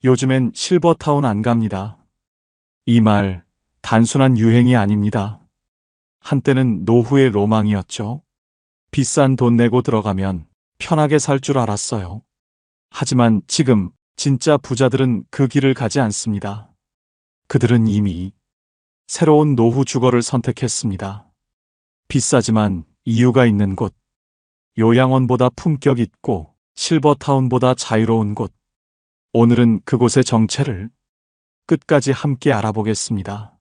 요즘엔 실버타운 안 갑니다. 이 말 단순한 유행이 아닙니다. 한때는 노후의 로망이었죠. 비싼 돈 내고 들어가면 편하게 살 줄 알았어요. 하지만 지금 진짜 부자들은 그 길을 가지 않습니다. 그들은 이미 새로운 노후 주거를 선택했습니다. 비싸지만 이유가 있는 곳, 요양원보다 품격 있고 실버타운보다 자유로운 곳. 오늘은 그곳의 정체를 끝까지 함께 알아보겠습니다.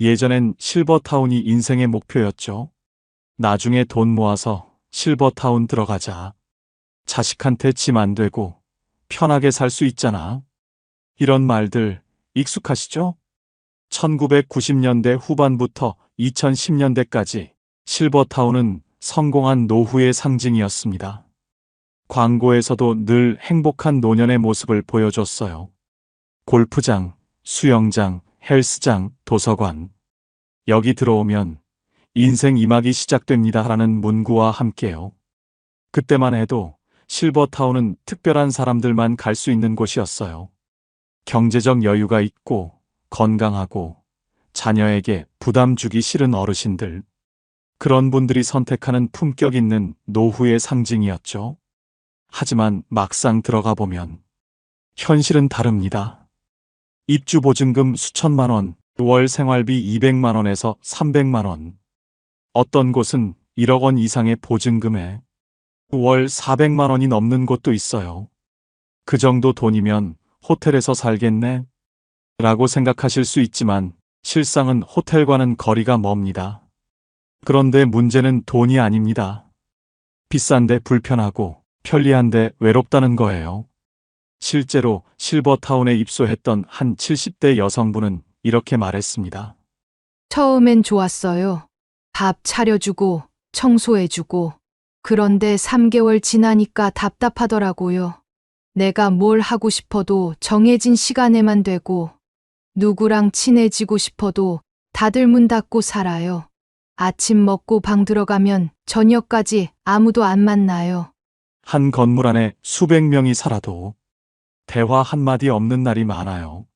예전엔 실버타운이 인생의 목표였죠. 나중에 돈 모아서 실버타운 들어가자. 자식한테 짐 안 되고 편하게 살 수 있잖아. 이런 말들 익숙하시죠? 1990년대 후반부터 2010년대까지 실버타운은 성공한 노후의 상징이었습니다. 광고에서도 늘 행복한 노년의 모습을 보여줬어요. 골프장, 수영장, 헬스장, 도서관. 여기 들어오면 인생 2막이 시작됩니다라는 문구와 함께요. 그때만 해도 실버타운은 특별한 사람들만 갈 수 있는 곳이었어요. 경제적 여유가 있고 건강하고 자녀에게 부담 주기 싫은 어르신들. 그런 분들이 선택하는 품격 있는 노후의 상징이었죠. 하지만 막상 들어가 보면 현실은 다릅니다. 입주 보증금 수천만 원, 월 생활비 200만 원에서 300만 원. 어떤 곳은 1억 원 이상의 보증금에 월 400만 원이 넘는 곳도 있어요. 그 정도 돈이면 호텔에서 살겠네? 라고 생각하실 수 있지만 실상은 호텔과는 거리가 멉니다. 그런데 문제는 돈이 아닙니다. 비싼데 불편하고 편리한데 외롭다는 거예요. 실제로 실버타운에 입소했던 한 70대 여성분은 이렇게 말했습니다. 처음엔 좋았어요. 밥 차려주고 청소해주고. 그런데 3개월 지나니까 답답하더라고요. 내가 뭘 하고 싶어도 정해진 시간에만 되고, 누구랑 친해지고 싶어도 다들 문 닫고 살아요. 아침 먹고 방 들어가면 저녁까지 아무도 안 만나요. 한 건물 안에 수백 명이 살아도 대화 한마디 없는 날이 많아요.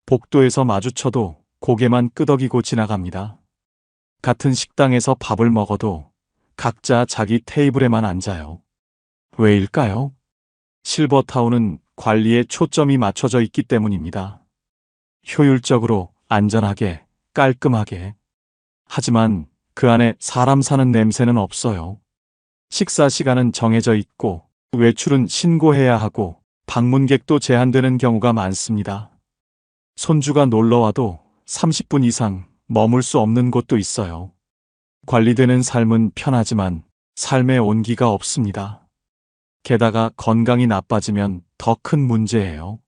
복도에서 마주쳐도 고개만 끄덕이고 지나갑니다. 같은 식당에서 밥을 먹어도 각자 자기 테이블에만 앉아요. 왜일까요? 실버타운은 관리에 초점이 맞춰져 있기 때문입니다. 효율적으로, 안전하게, 깔끔하게. 하지만 그 안에 사람 사는 냄새는 없어요. 식사 시간은 정해져 있고 외출은 신고해야 하고 방문객도 제한되는 경우가 많습니다. 손주가 놀러와도 30분 이상 머물 수 없는 곳도 있어요. 관리되는 삶은 편하지만 삶의 온기가 없습니다. 게다가 건강이 나빠지면 더 큰 문제예요.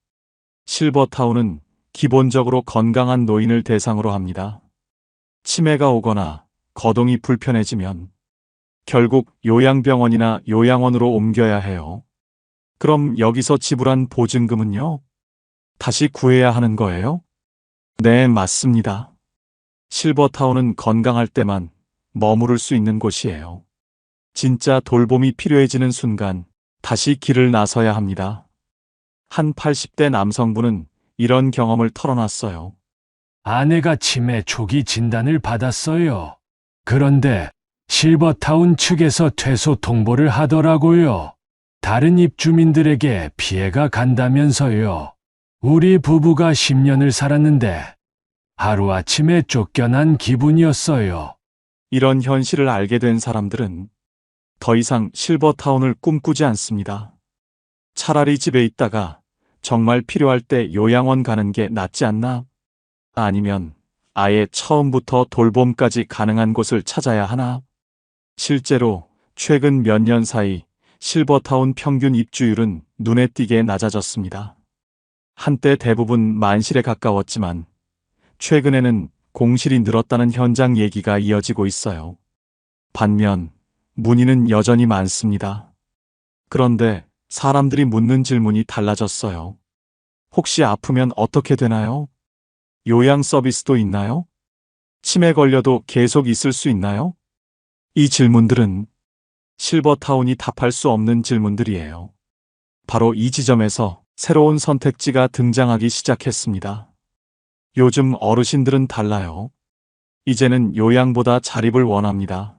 실버타운은 기본적으로 건강한 노인을 대상으로 합니다. 치매가 오거나 거동이 불편해지면 결국 요양병원이나 요양원으로 옮겨야 해요. 그럼 여기서 지불한 보증금은요? 다시 구해야 하는 거예요? 네, 맞습니다. 실버타운은 건강할 때만 머무를 수 있는 곳이에요. 진짜 돌봄이 필요해지는 순간 다시 길을 나서야 합니다. 한 80대 남성분은 이런 경험을 털어놨어요. 아내가 치매 초기 진단을 받았어요. 그런데 실버타운 측에서 퇴소 통보를 하더라고요. 다른 입주민들에게 피해가 간다면서요. 우리 부부가 10년을 살았는데 하루아침에 쫓겨난 기분이었어요. 이런 현실을 알게 된 사람들은 더 이상 실버타운을 꿈꾸지 않습니다. 차라리 집에 있다가 정말 필요할 때 요양원 가는 게 낫지 않나? 아니면 아예 처음부터 돌봄까지 가능한 곳을 찾아야 하나? 실제로 최근 몇 년 사이 실버타운 평균 입주율은 눈에 띄게 낮아졌습니다. 한때 대부분 만실에 가까웠지만 최근에는 공실이 늘었다는 현장 얘기가 이어지고 있어요. 반면 문의는 여전히 많습니다. 그런데 사람들이 묻는 질문이 달라졌어요. 혹시 아프면 어떻게 되나요? 요양 서비스도 있나요? 치매 걸려도 계속 있을 수 있나요? 이 질문들은 실버타운이 답할 수 없는 질문들이에요. 바로 이 지점에서 새로운 선택지가 등장하기 시작했습니다. 요즘 어르신들은 달라요. 이제는 요양보다 자립을 원합니다.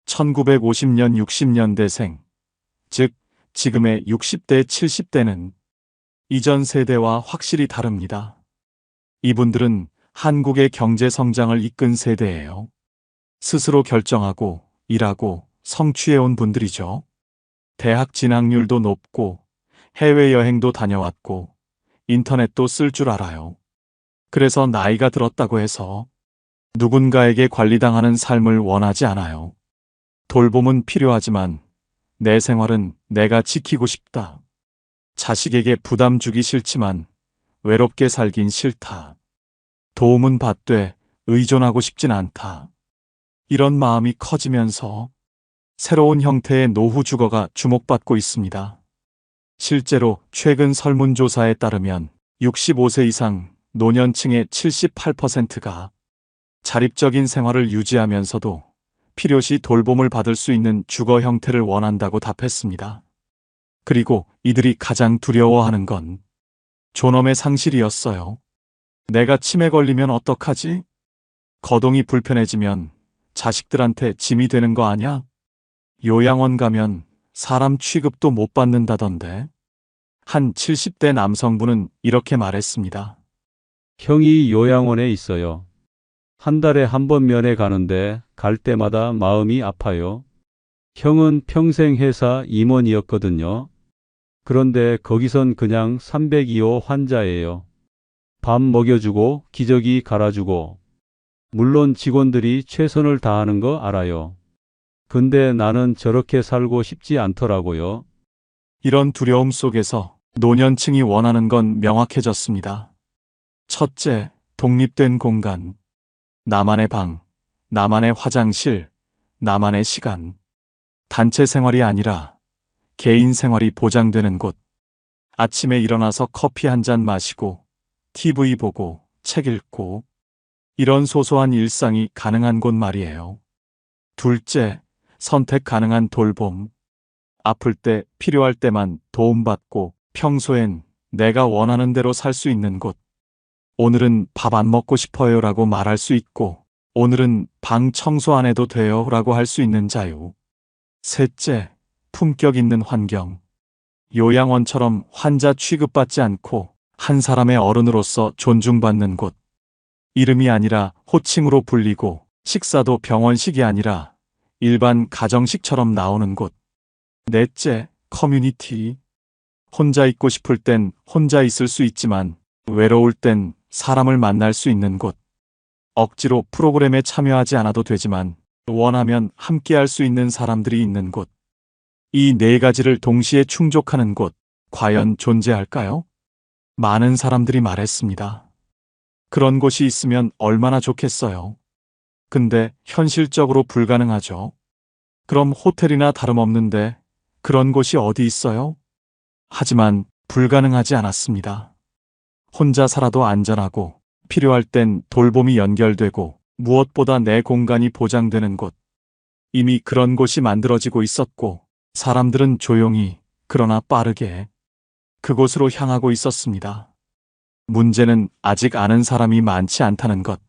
1950년 60년대생, 즉 지금의 60대 70대는 이전 세대와 확실히 다릅니다. 이분들은 한국의 경제 성장을 이끈 세대예요. 스스로 결정하고 일하고 성취해온 분들이죠. 대학 진학률도 높고 해외여행도 다녀왔고 인터넷도 쓸 줄 알아요. 그래서 나이가 들었다고 해서 누군가에게 관리당하는 삶을 원하지 않아요. 돌봄은 필요하지만 내 생활은 내가 지키고 싶다. 자식에게 부담 주기 싫지만 외롭게 살긴 싫다. 도움은 받되 의존하고 싶진 않다. 이런 마음이 커지면서 새로운 형태의 노후 주거가 주목받고 있습니다. 실제로 최근 설문조사에 따르면 65세 이상 노년층의 78%가 자립적인 생활을 유지하면서도 필요시 돌봄을 받을 수 있는 주거 형태를 원한다고 답했습니다. 그리고 이들이 가장 두려워하는 건 존엄의 상실이었어요. 내가 치매 걸리면 어떡하지? 거동이 불편해지면 자식들한테 짐이 되는 거 아냐? 요양원 가면 사람 취급도 못 받는다던데. 한 70대 남성분은 이렇게 말했습니다. 형이 요양원에 있어요. 한 달에 한 번 면회 가는데 갈 때마다 마음이 아파요. 형은 평생 회사 임원이었거든요. 그런데 거기선 그냥 302호 환자예요. 밥 먹여주고 기저귀 갈아주고. 물론 직원들이 최선을 다하는 거 알아요. 근데 나는 저렇게 살고 싶지 않더라고요. 이런 두려움 속에서 노년층이 원하는 건 명확해졌습니다. 첫째, 독립된 공간. 나만의 방, 나만의 화장실, 나만의 시간. 단체 생활이 아니라 개인 생활이 보장되는 곳. 아침에 일어나서 커피 한 잔 마시고, TV 보고, 책 읽고, 이런 소소한 일상이 가능한 곳 말이에요. 둘째, 선택 가능한 돌봄. 아플 때, 필요할 때만 도움받고, 평소엔 내가 원하는 대로 살 수 있는 곳. 오늘은 밥 안 먹고 싶어요 라고 말할 수 있고, 오늘은 방 청소 안 해도 돼요 라고 할 수 있는 자유. 셋째, 품격 있는 환경. 요양원처럼 환자 취급받지 않고 한 사람의 어른으로서 존중받는 곳. 이름이 아니라 호칭으로 불리고 식사도 병원식이 아니라 일반 가정식처럼 나오는 곳. 넷째, 커뮤니티. 혼자 있고 싶을 땐 혼자 있을 수 있지만 외로울 땐 사람을 만날 수 있는 곳. 억지로 프로그램에 참여하지 않아도 되지만 원하면 함께할 수 있는 사람들이 있는 곳. 이 네 가지를 동시에 충족하는 곳, 과연 존재할까요? 많은 사람들이 말했습니다. 그런 곳이 있으면 얼마나 좋겠어요. 근데 현실적으로 불가능하죠. 그럼 호텔이나 다름없는데 그런 곳이 어디 있어요? 하지만 불가능하지 않았습니다. 혼자 살아도 안전하고 필요할 땐 돌봄이 연결되고 무엇보다 내 공간이 보장되는 곳. 이미 그런 곳이 만들어지고 있었고 사람들은 조용히 그러나 빠르게 그곳으로 향하고 있었습니다. 문제는 아직 아는 사람이 많지 않다는 것.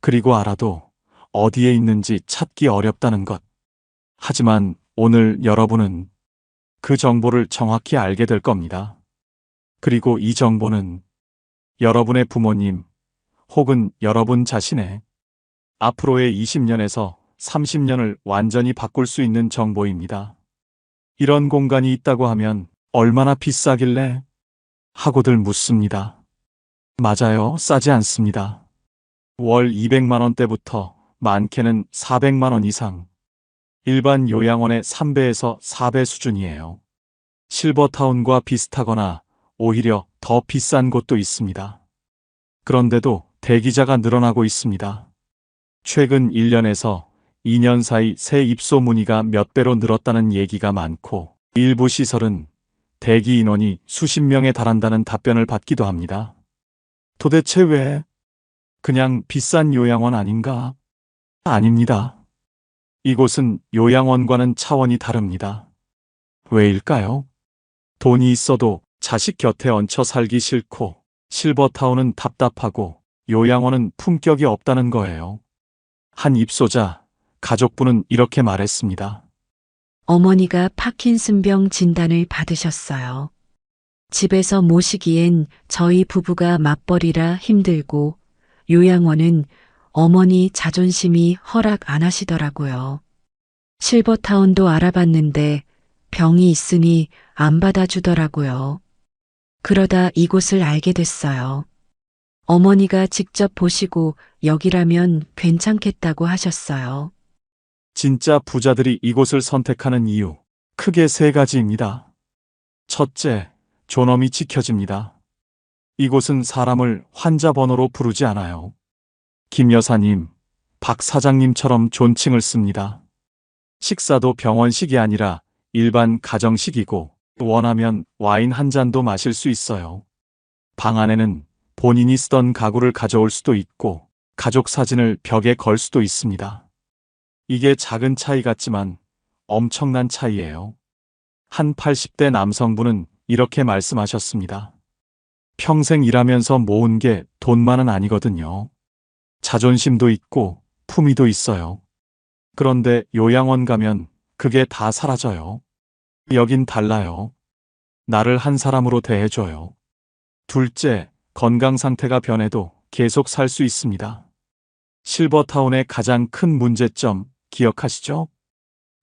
그리고 알아도 어디에 있는지 찾기 어렵다는 것. 하지만 오늘 여러분은 그 정보를 정확히 알게 될 겁니다. 그리고 이 정보는 여러분의 부모님 혹은 여러분 자신의 앞으로의 20년에서 30년을 완전히 바꿀 수 있는 정보입니다. 이런 공간이 있다고 하면 얼마나 비싸길래? 하고들 묻습니다. 맞아요. 싸지 않습니다. 월 200만 원대부터 많게는 400만 원 이상. 일반 요양원의 3배에서 4배 수준이에요. 실버타운과 비슷하거나 오히려 더 비싼 곳도 있습니다. 그런데도 대기자가 늘어나고 있습니다. 최근 1년에서 2년 사이 새 입소 문의가 몇 배로 늘었다는 얘기가 많고 일부 시설은 대기 인원이 수십 명에 달한다는 답변을 받기도 합니다. 도대체 왜? 그냥 비싼 요양원 아닌가? 아닙니다. 이곳은 요양원과는 차원이 다릅니다. 왜일까요? 돈이 있어도 자식 곁에 얹혀 살기 싫고, 실버타운은 답답하고, 요양원은 품격이 없다는 거예요. 한 입소자, 가족부는 이렇게 말했습니다. 어머니가 파킨슨병 진단을 받으셨어요. 집에서 모시기엔 저희 부부가 맞벌이라 힘들고 요양원은 어머니 자존심이 허락 안 하시더라고요. 실버타운도 알아봤는데 병이 있으니 안 받아주더라고요. 그러다 이곳을 알게 됐어요. 어머니가 직접 보시고 여기라면 괜찮겠다고 하셨어요. 진짜 부자들이 이곳을 선택하는 이유, 크게 세 가지입니다. 첫째, 존엄이 지켜집니다. 이곳은 사람을 환자 번호로 부르지 않아요. 김 여사님, 박 사장님처럼 존칭을 씁니다. 식사도 병원식이 아니라 일반 가정식이고, 원하면 와인 한 잔도 마실 수 있어요. 방 안에는 본인이 쓰던 가구를 가져올 수도 있고, 가족 사진을 벽에 걸 수도 있습니다. 이게 작은 차이 같지만 엄청난 차이예요. 한 80대 남성분은 이렇게 말씀하셨습니다. 평생 일하면서 모은 게 돈만은 아니거든요. 자존심도 있고 품위도 있어요. 그런데 요양원 가면 그게 다 사라져요. 여긴 달라요. 나를 한 사람으로 대해줘요. 둘째, 건강 상태가 변해도 계속 살 수 있습니다. 실버타운의 가장 큰 문제점 기억하시죠?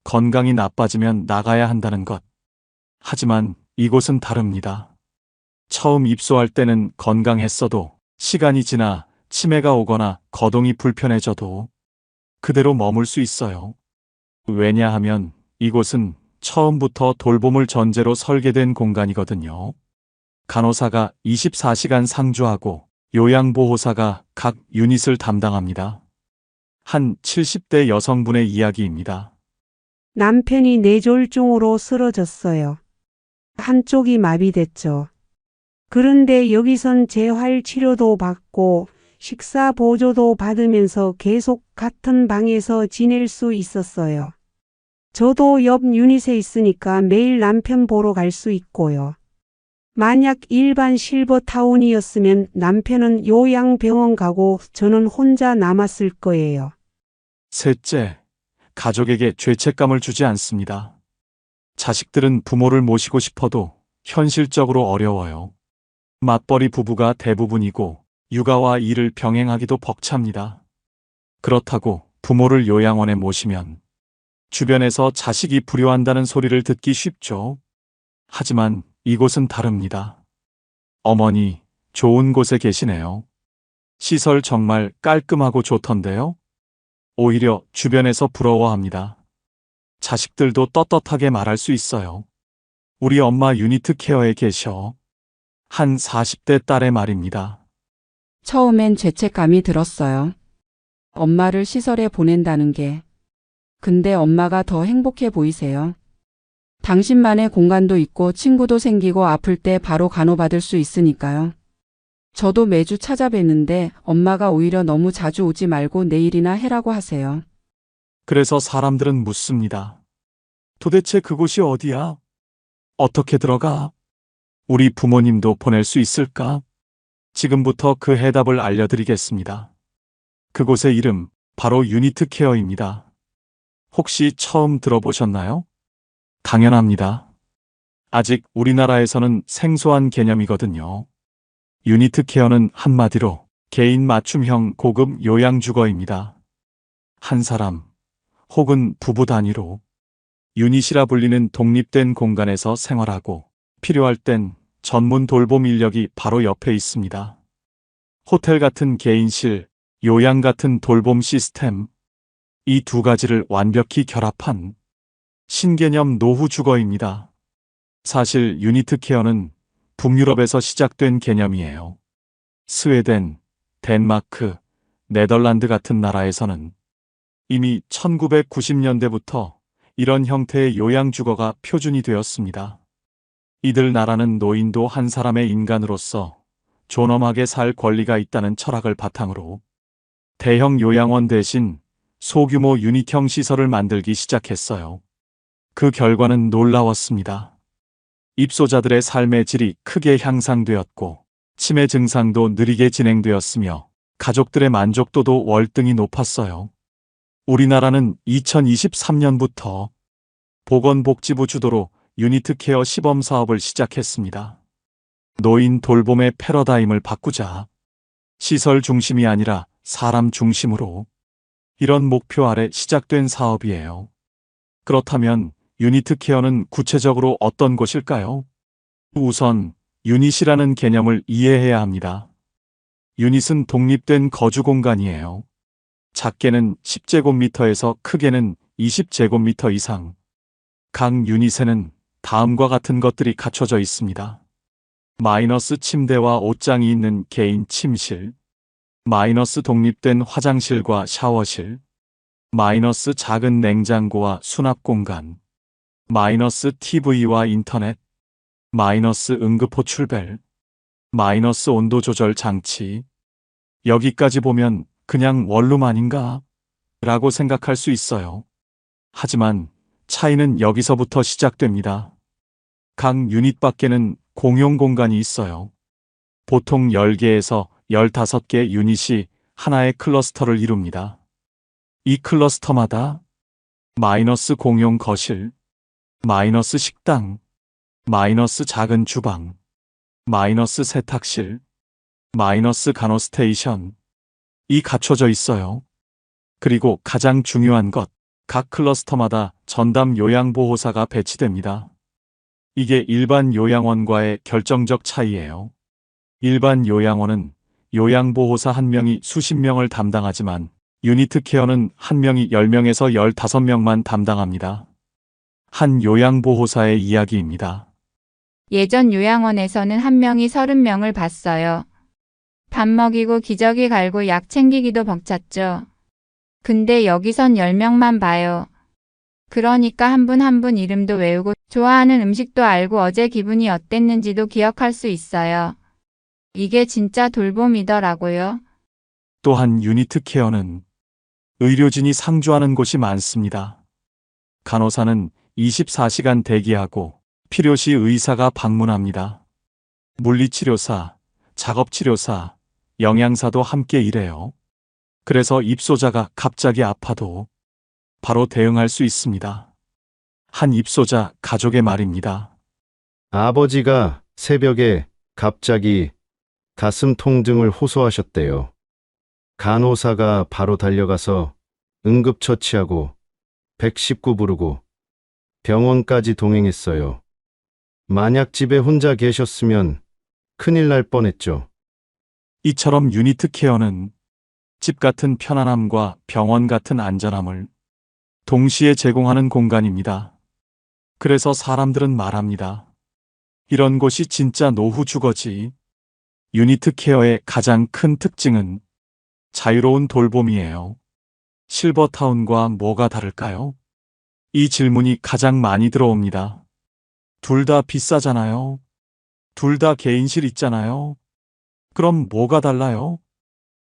건강이 나빠지면 나가야 한다는 것. 하지만 이곳은 다릅니다. 처음 입소할 때는 건강했어도 시간이 지나 치매가 오거나 거동이 불편해져도 그대로 머물 수 있어요. 왜냐하면 이곳은 처음부터 돌봄을 전제로 설계된 공간이거든요. 간호사가 24시간 상주하고 요양보호사가 각 유닛을 담당합니다. 한 70대 여성분의 이야기입니다. 남편이 뇌졸중으로 쓰러졌어요. 한쪽이 마비됐죠. 그런데 여기선 재활 치료도 받고 식사 보조도 받으면서 계속 같은 방에서 지낼 수 있었어요. 저도 옆 유닛에 있으니까 매일 남편 보러 갈 수 있고요. 만약 일반 실버타운이었으면 남편은 요양병원 가고 저는 혼자 남았을 거예요. 셋째, 가족에게 죄책감을 주지 않습니다. 자식들은 부모를 모시고 싶어도 현실적으로 어려워요. 맞벌이 부부가 대부분이고 육아와 일을 병행하기도 벅찹니다. 그렇다고 부모를 요양원에 모시면 주변에서 자식이 불효한다는 소리를 듣기 쉽죠. 하지만 이곳은 다릅니다. 어머니, 좋은 곳에 계시네요. 시설 정말 깔끔하고 좋던데요? 오히려 주변에서 부러워합니다. 자식들도 떳떳하게 말할 수 있어요. 우리 엄마 유니트 케어에 계셔. 한 40대 딸의 말입니다. 처음엔 죄책감이 들었어요. 엄마를 시설에 보낸다는 게. 근데 엄마가 더 행복해 보이세요. 당신만의 공간도 있고 친구도 생기고 아플 때 바로 간호받을 수 있으니까요. 저도 매주 찾아뵙는데 엄마가 오히려 너무 자주 오지 말고 내일이나 해라고 하세요. 그래서 사람들은 묻습니다. 도대체 그곳이 어디야? 어떻게 들어가? 우리 부모님도 보낼 수 있을까? 지금부터 그 해답을 알려드리겠습니다. 그곳의 이름, 바로 유니트 케어입니다. 혹시 처음 들어보셨나요? 당연합니다. 아직 우리나라에서는 생소한 개념이거든요. 유니트 케어는 한마디로 개인 맞춤형 고급 요양주거입니다. 한 사람 혹은 부부 단위로 유닛이라 불리는 독립된 공간에서 생활하고 필요할 땐 전문 돌봄 인력이 바로 옆에 있습니다. 호텔 같은 개인실, 요양 같은 돌봄 시스템, 이 두 가지를 완벽히 결합한 신개념 노후 주거입니다. 사실 유니트 케어는 북유럽에서 시작된 개념이에요. 스웨덴, 덴마크, 네덜란드 같은 나라에서는 이미 1990년대부터 이런 형태의 요양주거가 표준이 되었습니다. 이들 나라는 노인도 한 사람의 인간으로서 존엄하게 살 권리가 있다는 철학을 바탕으로 대형 요양원 대신 소규모 유닛형 시설을 만들기 시작했어요. 그 결과는 놀라웠습니다. 입소자들의 삶의 질이 크게 향상되었고, 치매 증상도 느리게 진행되었으며, 가족들의 만족도도 월등히 높았어요. 우리나라는 2023년부터 보건복지부 주도로 유니트 케어 시범 사업을 시작했습니다. 노인 돌봄의 패러다임을 바꾸자. 시설 중심이 아니라 사람 중심으로. 이런 목표 아래 시작된 사업이에요. 그렇다면 유니트 케어는 구체적으로 어떤 곳일까요? 우선 유닛이라는 개념을 이해해야 합니다. 유닛은 독립된 거주 공간이에요. 작게는 10제곱미터에서 크게는 20제곱미터 이상. 각 유닛에는 다음과 같은 것들이 갖춰져 있습니다. 마이너스 침대와 옷장이 있는 개인 침실, 마이너스 독립된 화장실과 샤워실, 마이너스 작은 냉장고와 수납 공간, 마이너스 TV와 인터넷, 마이너스 응급 호출벨, 마이너스 온도 조절 장치. 여기까지 보면 그냥 원룸 아닌가? 라고 생각할 수 있어요. 하지만 차이는 여기서부터 시작됩니다. 각 유닛 밖에는 공용 공간이 있어요. 보통 10개에서 15개 유닛이 하나의 클러스터를 이룹니다. 이 클러스터마다 마이너스 공용 거실, 마이너스 식당, 마이너스 작은 주방, 마이너스 세탁실, 마이너스 간호 스테이션, 이 갖춰져 있어요. 그리고 가장 중요한 것, 각 클러스터마다 전담 요양보호사가 배치됩니다. 이게 일반 요양원과의 결정적 차이예요. 일반 요양원은 요양보호사 1명이 수십 명을 담당하지만 유니트 케어는 1명이 10명에서 15명만 담당합니다. 한 요양보호사의 이야기입니다. 예전 요양원에서는 1명이 30명을 봤어요. 밥 먹이고 기저귀 갈고 약 챙기기도 벅찼죠. 근데 여기선 10명만 봐요. 그러니까 한 분 한 분 이름도 외우고 좋아하는 음식도 알고 어제 기분이 어땠는지도 기억할 수 있어요. 이게 진짜 돌봄이더라고요. 또한 유니트 케어는 의료진이 상주하는 곳이 많습니다. 간호사는 24시간 대기하고 필요시 의사가 방문합니다. 물리치료사, 작업치료사, 영양사도 함께 일해요. 그래서 입소자가 갑자기 아파도 바로 대응할 수 있습니다. 한 입소자 가족의 말입니다. 아버지가 새벽에 갑자기 가슴 통증을 호소하셨대요. 간호사가 바로 달려가서 응급처치하고 119 부르고 병원까지 동행했어요. 만약 집에 혼자 계셨으면 큰일 날 뻔했죠. 이처럼 유니트 케어는 집 같은 편안함과 병원 같은 안전함을 동시에 제공하는 공간입니다. 그래서 사람들은 말합니다. 이런 곳이 진짜 노후 주거지. 유니트 케어의 가장 큰 특징은 자유로운 돌봄이에요. 실버타운과 뭐가 다를까요? 이 질문이 가장 많이 들어옵니다. 둘 다 비싸잖아요. 둘 다 개인실 있잖아요. 그럼 뭐가 달라요?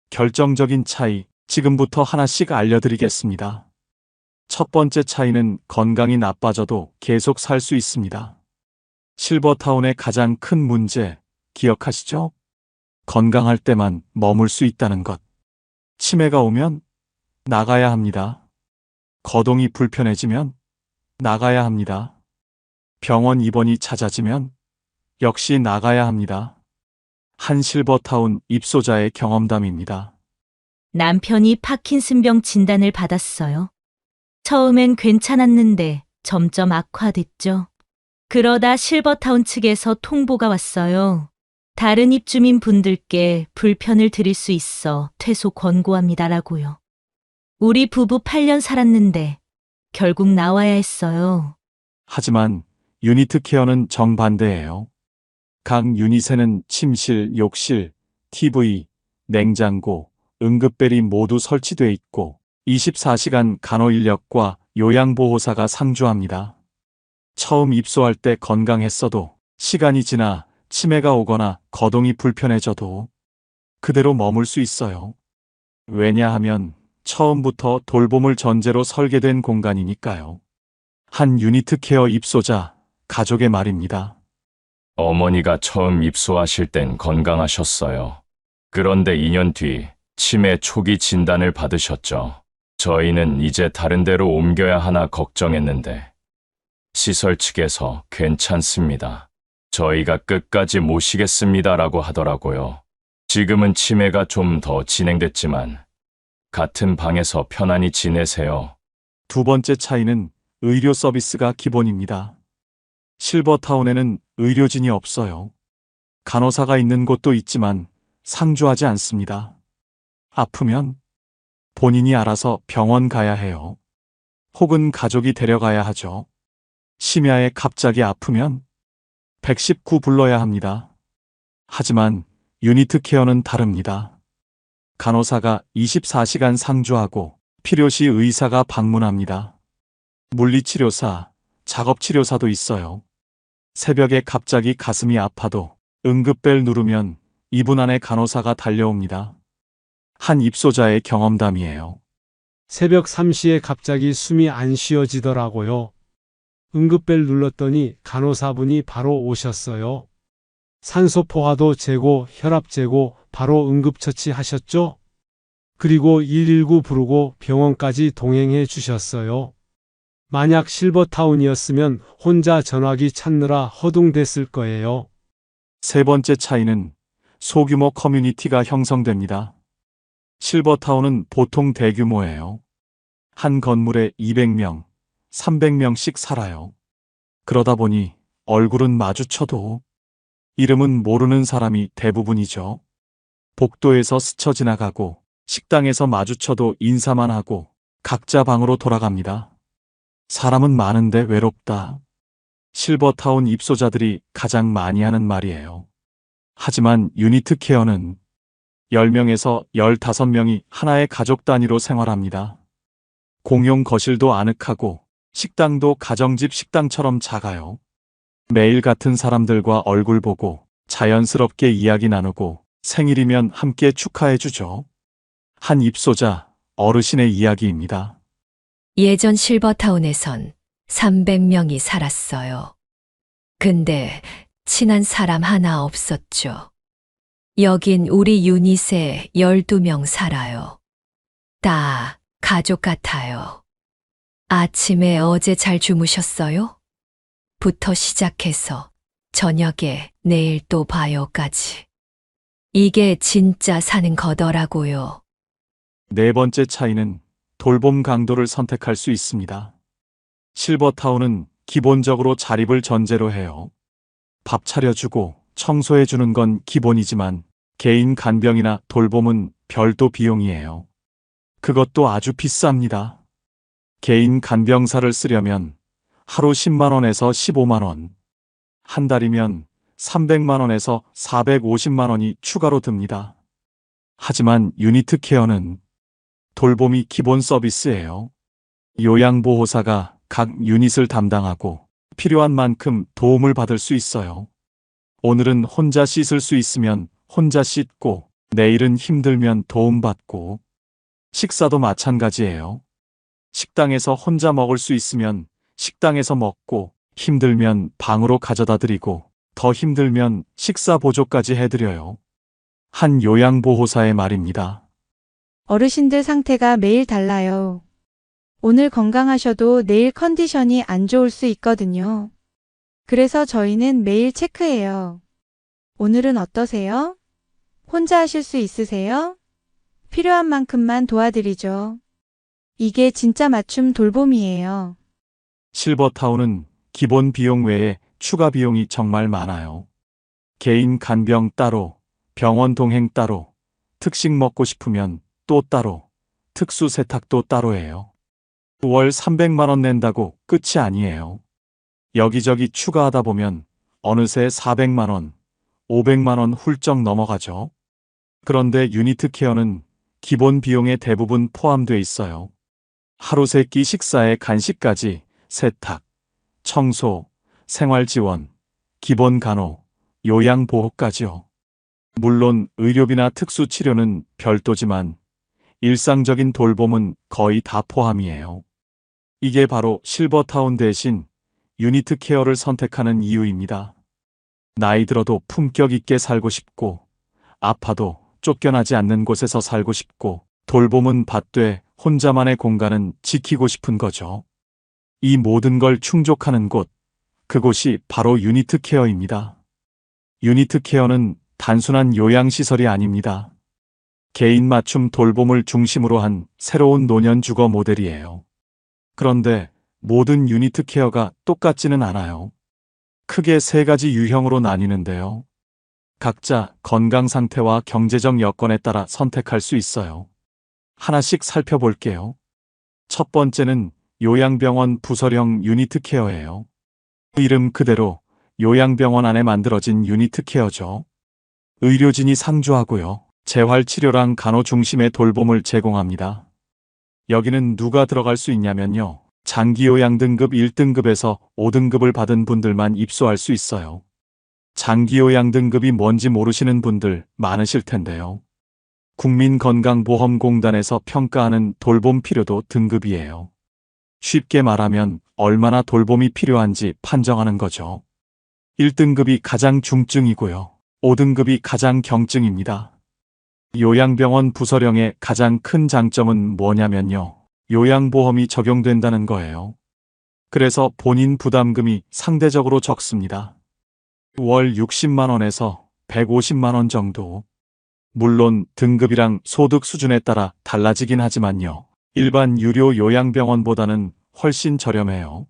결정적인 차이, 지금부터 하나씩 알려드리겠습니다. 첫 번째 차이는 건강이 나빠져도 계속 살 수 있습니다. 실버타운의 가장 큰 문제, 기억하시죠? 건강할 때만 머물 수 있다는 것. 치매가 오면 나가야 합니다. 거동이 불편해지면 나가야 합니다. 병원 입원이 잦아지면 역시 나가야 합니다. 한 실버타운 입소자의 경험담입니다. 남편이 파킨슨병 진단을 받았어요. 처음엔 괜찮았는데 점점 악화됐죠. 그러다 실버타운 측에서 통보가 왔어요. 다른 입주민 분들께 불편을 드릴 수 있어 퇴소 권고합니다라고요. 우리 부부 8년 살았는데 결국 나와야 했어요. 하지만 유니트 케어는 정반대예요. 각 유닛에는 침실, 욕실, TV, 냉장고, 응급벨이 모두 설치돼 있고 24시간 간호 인력과 요양보호사가 상주합니다. 처음 입소할 때 건강했어도 시간이 지나 치매가 오거나 거동이 불편해져도 그대로 머물 수 있어요. 왜냐하면 처음부터 돌봄을 전제로 설계된 공간이니까요. 한 유니트 케어 입소자, 가족의 말입니다. 어머니가 처음 입소하실 땐 건강하셨어요. 그런데 2년 뒤 치매 초기 진단을 받으셨죠. 저희는 이제 다른 데로 옮겨야 하나 걱정했는데 시설 측에서 괜찮습니다. 저희가 끝까지 모시겠습니다라고 하더라고요. 지금은 치매가 좀 더 진행됐지만 같은 방에서 편안히 지내세요. 두 번째 차이는 의료 서비스가 기본입니다. 실버타운에는 의료진이 없어요. 간호사가 있는 곳도 있지만 상주하지 않습니다. 아프면 본인이 알아서 병원 가야 해요. 혹은 가족이 데려가야 하죠. 심야에 갑자기 아프면 119 불러야 합니다. 하지만 유니트 케어는 다릅니다. 간호사가 24시간 상주하고 필요시 의사가 방문합니다. 물리치료사, 작업치료사도 있어요. 새벽에 갑자기 가슴이 아파도 응급벨 누르면 2분 안에 간호사가 달려옵니다. 한 입소자의 경험담이에요. 새벽 3시에 갑자기 숨이 안 쉬어지더라고요. 응급벨 눌렀더니 간호사분이 바로 오셨어요. 산소 포화도 재고, 혈압 재고, 바로 응급처치 하셨죠? 그리고 119 부르고 병원까지 동행해 주셨어요. 만약 실버타운이었으면 혼자 전화기 찾느라 허둥댔을 거예요. 세 번째 차이는 소규모 커뮤니티가 형성됩니다. 실버타운은 보통 대규모예요. 한 건물에 200명, 300명씩 살아요. 그러다 보니 얼굴은 마주쳐도 이름은 모르는 사람이 대부분이죠. 복도에서 스쳐 지나가고 식당에서 마주쳐도 인사만 하고 각자 방으로 돌아갑니다. 사람은 많은데 외롭다. 실버타운 입소자들이 가장 많이 하는 말이에요. 하지만 유니트 케어는 10명에서 15명이 하나의 가족 단위로 생활합니다. 공용 거실도 아늑하고 식당도 가정집 식당처럼 작아요. 매일 같은 사람들과 얼굴 보고 자연스럽게 이야기 나누고 생일이면 함께 축하해주죠. 한 입소자, 어르신의 이야기입니다. 예전 실버타운에선 300명이 살았어요. 근데 친한 사람 하나 없었죠. 여긴 우리 유닛에 12명 살아요. 다 가족 같아요. 아침에 어제 잘 주무셨어요? 부터 시작해서 저녁에 내일 또 봐요까지. 이게 진짜 사는 거더라고요. 네 번째 차이는 돌봄 강도를 선택할 수 있습니다. 실버타운은 기본적으로 자립을 전제로 해요. 밥 차려주고 청소해주는 건 기본이지만 개인 간병이나 돌봄은 별도 비용이에요. 그것도 아주 비쌉니다. 개인 간병사를 쓰려면 하루 10만 원에서 15만 원, 한 달이면 300만 원에서 450만 원이 추가로 듭니다. 하지만 유니트 케어는 돌봄이 기본 서비스예요. 요양보호사가 각 유닛을 담당하고 필요한 만큼 도움을 받을 수 있어요. 오늘은 혼자 씻을 수 있으면 혼자 씻고, 내일은 힘들면 도움받고, 식사도 마찬가지예요. 식당에서 혼자 먹을 수 있으면 식당에서 먹고, 힘들면 방으로 가져다 드리고, 더 힘들면 식사 보조까지 해드려요. 한 요양보호사의 말입니다. 어르신들 상태가 매일 달라요. 오늘 건강하셔도 내일 컨디션이 안 좋을 수 있거든요. 그래서 저희는 매일 체크해요. 오늘은 어떠세요? 혼자 하실 수 있으세요? 필요한 만큼만 도와드리죠. 이게 진짜 맞춤 돌봄이에요. 실버타운은 기본 비용 외에 추가 비용이 정말 많아요. 개인 간병 따로, 병원 동행 따로, 특식 먹고 싶으면 또 따로, 특수 세탁도 따로예요. 월 300만 원 낸다고 끝이 아니에요. 여기저기 추가하다 보면 어느새 400만 원, 500만 원 훌쩍 넘어가죠. 그런데 유니트 케어는 기본 비용에 대부분 포함되어 있어요. 하루 세 끼 식사에 간식까지 세탁, 청소, 생활지원, 기본 간호, 요양보호까지요. 물론 의료비나 특수치료는 별도지만 일상적인 돌봄은 거의 다 포함이에요. 이게 바로 실버타운 대신 유니트 케어를 선택하는 이유입니다. 나이 들어도 품격 있게 살고 싶고, 아파도 쫓겨나지 않는 곳에서 살고 싶고, 돌봄은 받되 혼자만의 공간은 지키고 싶은 거죠. 이 모든 걸 충족하는 곳, 그곳이 바로 유니트 케어입니다. 유니트 케어는 단순한 요양시설이 아닙니다. 개인 맞춤 돌봄을 중심으로 한 새로운 노년 주거 모델이에요. 그런데 모든 유니트 케어가 똑같지는 않아요. 크게 3가지 유형으로 나뉘는데요. 각자 건강 상태와 경제적 여건에 따라 선택할 수 있어요. 하나씩 살펴볼게요. 첫 번째는 요양병원 부설형 유니트 케어예요. 이름 그대로 요양병원 안에 만들어진 유니트 케어죠. 의료진이 상주하고요. 재활치료랑 간호 중심의 돌봄을 제공합니다. 여기는 누가 들어갈 수 있냐면요. 장기요양 등급 1등급에서 5등급을 받은 분들만 입소할 수 있어요. 장기요양 등급이 뭔지 모르시는 분들 많으실 텐데요. 국민건강보험공단에서 평가하는 돌봄 필요도 등급이에요. 쉽게 말하면 얼마나 돌봄이 필요한지 판정하는 거죠. 1등급이 가장 중증이고요. 5등급이 가장 경증입니다. 요양병원 부설형의 가장 큰 장점은 뭐냐면요. 요양보험이 적용된다는 거예요. 그래서 본인 부담금이 상대적으로 적습니다. 월 60만 원에서 150만 원 정도. 물론 등급이랑 소득 수준에 따라 달라지긴 하지만요. 일반 유료 요양병원보다는 훨씬 저렴해요.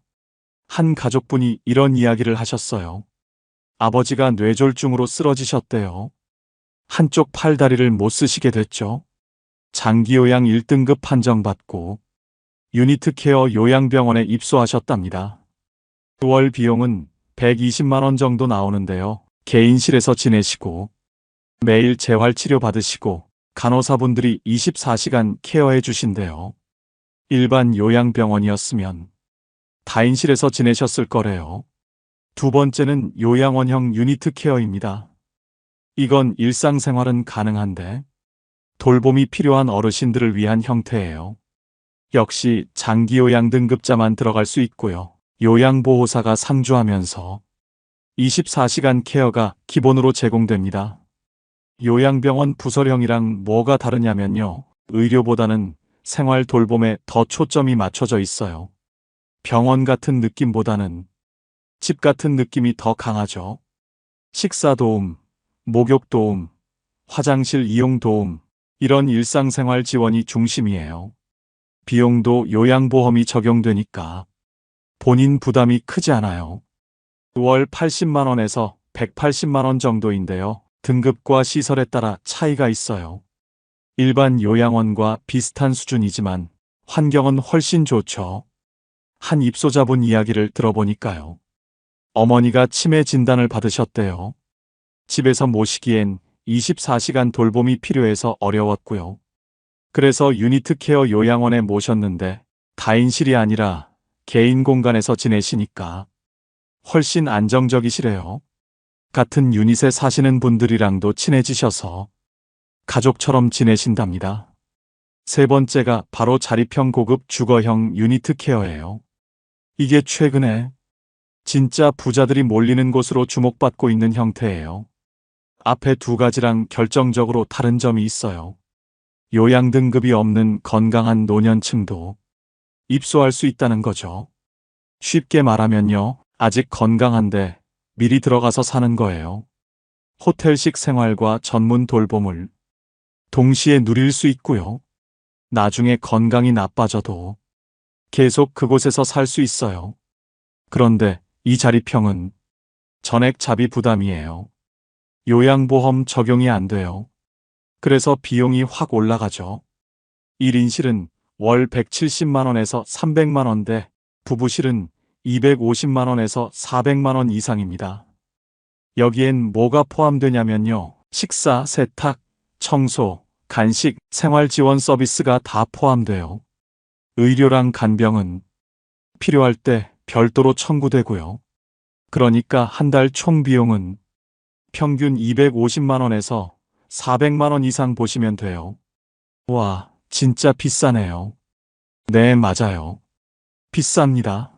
한 가족분이 이런 이야기를 하셨어요. 아버지가 뇌졸중으로 쓰러지셨대요. 한쪽 팔다리를 못 쓰시게 됐죠. 장기요양 1등급 판정받고 유니트 케어 요양병원에 입소하셨답니다. 월 비용은 120만 원 정도 나오는데요. 개인실에서 지내시고 매일 재활치료 받으시고 간호사분들이 24시간 케어해 주신대요. 일반 요양병원이었으면 다인실에서 지내셨을 거래요. 두 번째는 요양원형 유니트 케어입니다. 이건 일상생활은 가능한데 돌봄이 필요한 어르신들을 위한 형태예요. 역시 장기요양 등급자만 들어갈 수 있고요. 요양보호사가 상주하면서 24시간 케어가 기본으로 제공됩니다. 요양병원 부설형이랑 뭐가 다르냐면요. 의료보다는 생활 돌봄에 더 초점이 맞춰져 있어요. 병원 같은 느낌보다는 집 같은 느낌이 더 강하죠. 식사 도움, 목욕 도움, 화장실 이용 도움, 이런 일상생활 지원이 중심이에요. 비용도 요양보험이 적용되니까 본인 부담이 크지 않아요. 월 80만 원에서 180만 원 정도인데요. 등급과 시설에 따라 차이가 있어요. 일반 요양원과 비슷한 수준이지만 환경은 훨씬 좋죠. 한 입소자분 이야기를 들어보니까요. 어머니가 치매 진단을 받으셨대요. 집에서 모시기엔 24시간 돌봄이 필요해서 어려웠고요. 그래서 유니트 케어 요양원에 모셨는데 다인실이 아니라 개인 공간에서 지내시니까 훨씬 안정적이시래요. 같은 유닛에 사시는 분들이랑도 친해지셔서 가족처럼 지내신답니다. 세 번째가 바로 자립형 고급 주거형 유니트 케어예요. 이게 최근에 진짜 부자들이 몰리는 곳으로 주목받고 있는 형태예요. 앞에 두 가지랑 결정적으로 다른 점이 있어요. 요양 등급이 없는 건강한 노년층도 입소할 수 있다는 거죠. 쉽게 말하면요. 아직 건강한데 미리 들어가서 사는 거예요. 호텔식 생활과 전문 돌봄을 동시에 누릴 수 있고요. 나중에 건강이 나빠져도 계속 그곳에서 살 수 있어요. 그런데 이 자립형은 전액 자비 부담이에요. 요양보험 적용이 안 돼요. 그래서 비용이 확 올라가죠. 1인실은 월 170만 원에서 300만 원대, 부부실은 250만 원에서 400만 원 이상입니다. 여기엔 뭐가 포함되냐면요. 식사, 세탁, 청소, 간식, 생활 지원 서비스가 다 포함돼요. 의료랑 간병은 필요할 때 별도로 청구되고요. 그러니까 한 달 총 비용은 평균 250만 원에서 400만 원 이상 보시면 돼요. 와, 진짜 비싸네요. 네, 맞아요. 비쌉니다.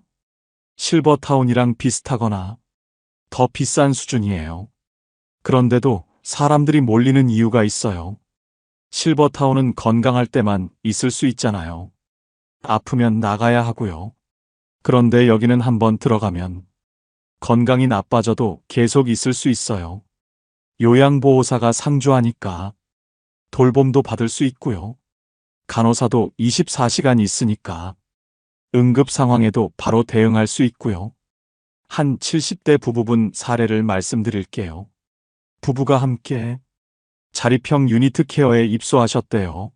실버타운이랑 비슷하거나 더 비싼 수준이에요. 그런데도 사람들이 몰리는 이유가 있어요. 실버타운은 건강할 때만 있을 수 있잖아요. 아프면 나가야 하고요. 그런데 여기는 한번 들어가면 건강이 나빠져도 계속 있을 수 있어요. 요양보호사가 상주하니까 돌봄도 받을 수 있고요. 간호사도 24시간 있으니까 응급 상황에도 바로 대응할 수 있고요. 한 70대 부부분 사례를 말씀드릴게요. 부부가 함께 자립형 유니트 케어에 입소하셨대요.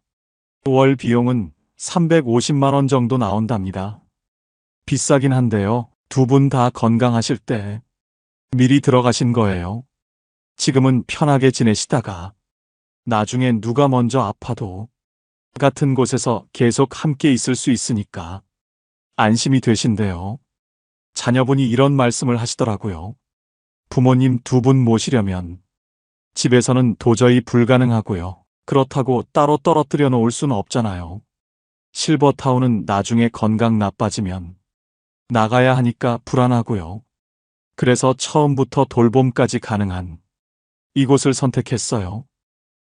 월 비용은 350만 원 정도 나온답니다. 비싸긴 한데요. 두 분 다 건강하실 때 미리 들어가신 거예요. 지금은 편하게 지내시다가 나중에 누가 먼저 아파도 같은 곳에서 계속 함께 있을 수 있으니까 안심이 되신대요. 자녀분이 이런 말씀을 하시더라고요. 부모님 두 분 모시려면 집에서는 도저히 불가능하고요. 그렇다고 따로 떨어뜨려 놓을 수는 없잖아요. 실버타운은 나중에 건강 나빠지면 나가야 하니까 불안하고요. 그래서 처음부터 돌봄까지 가능한 이곳을 선택했어요.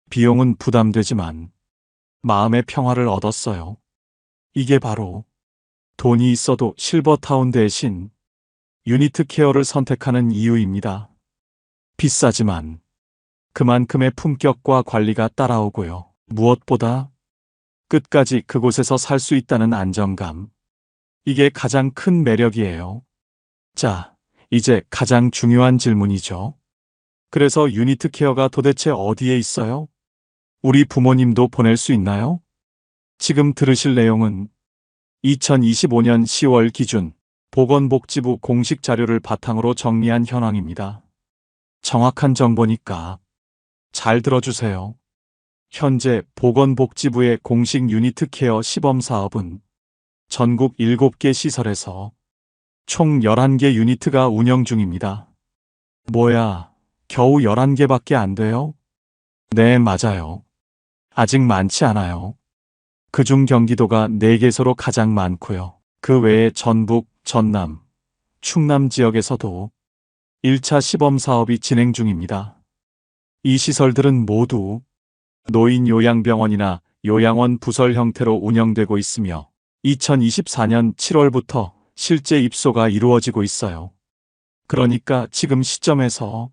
비용은 부담되지만 마음의 평화를 얻었어요. 이게 바로 돈이 있어도 실버타운 대신 유니트 케어를 선택하는 이유입니다. 비싸지만 그만큼의 품격과 관리가 따라오고요. 무엇보다 끝까지 그곳에서 살 수 있다는 안정감. 이게 가장 큰 매력이에요. 자, 이제 가장 중요한 질문이죠. 그래서 유니트 케어가 도대체 어디에 있어요? 우리 부모님도 보낼 수 있나요? 지금 들으실 내용은 2025년 10월 기준 보건복지부 공식 자료를 바탕으로 정리한 현황입니다. 정확한 정보니까 잘 들어주세요. 현재 보건복지부의 공식 유니트 케어 시범 사업은 전국 7개 시설에서 총 11개 유니트가 운영 중입니다. 뭐야, 겨우 11개밖에 안 돼요? 네, 맞아요. 아직 많지 않아요. 그중 경기도가 4개소로 가장 많고요. 그 외에 전북, 전남, 충남 지역에서도 1차 시범 사업이 진행 중입니다. 이 시설들은 모두 노인요양병원이나 요양원 부설 형태로 운영되고 있으며 2024년 7월부터 실제 입소가 이루어지고 있어요. 그러니까 지금 시점에서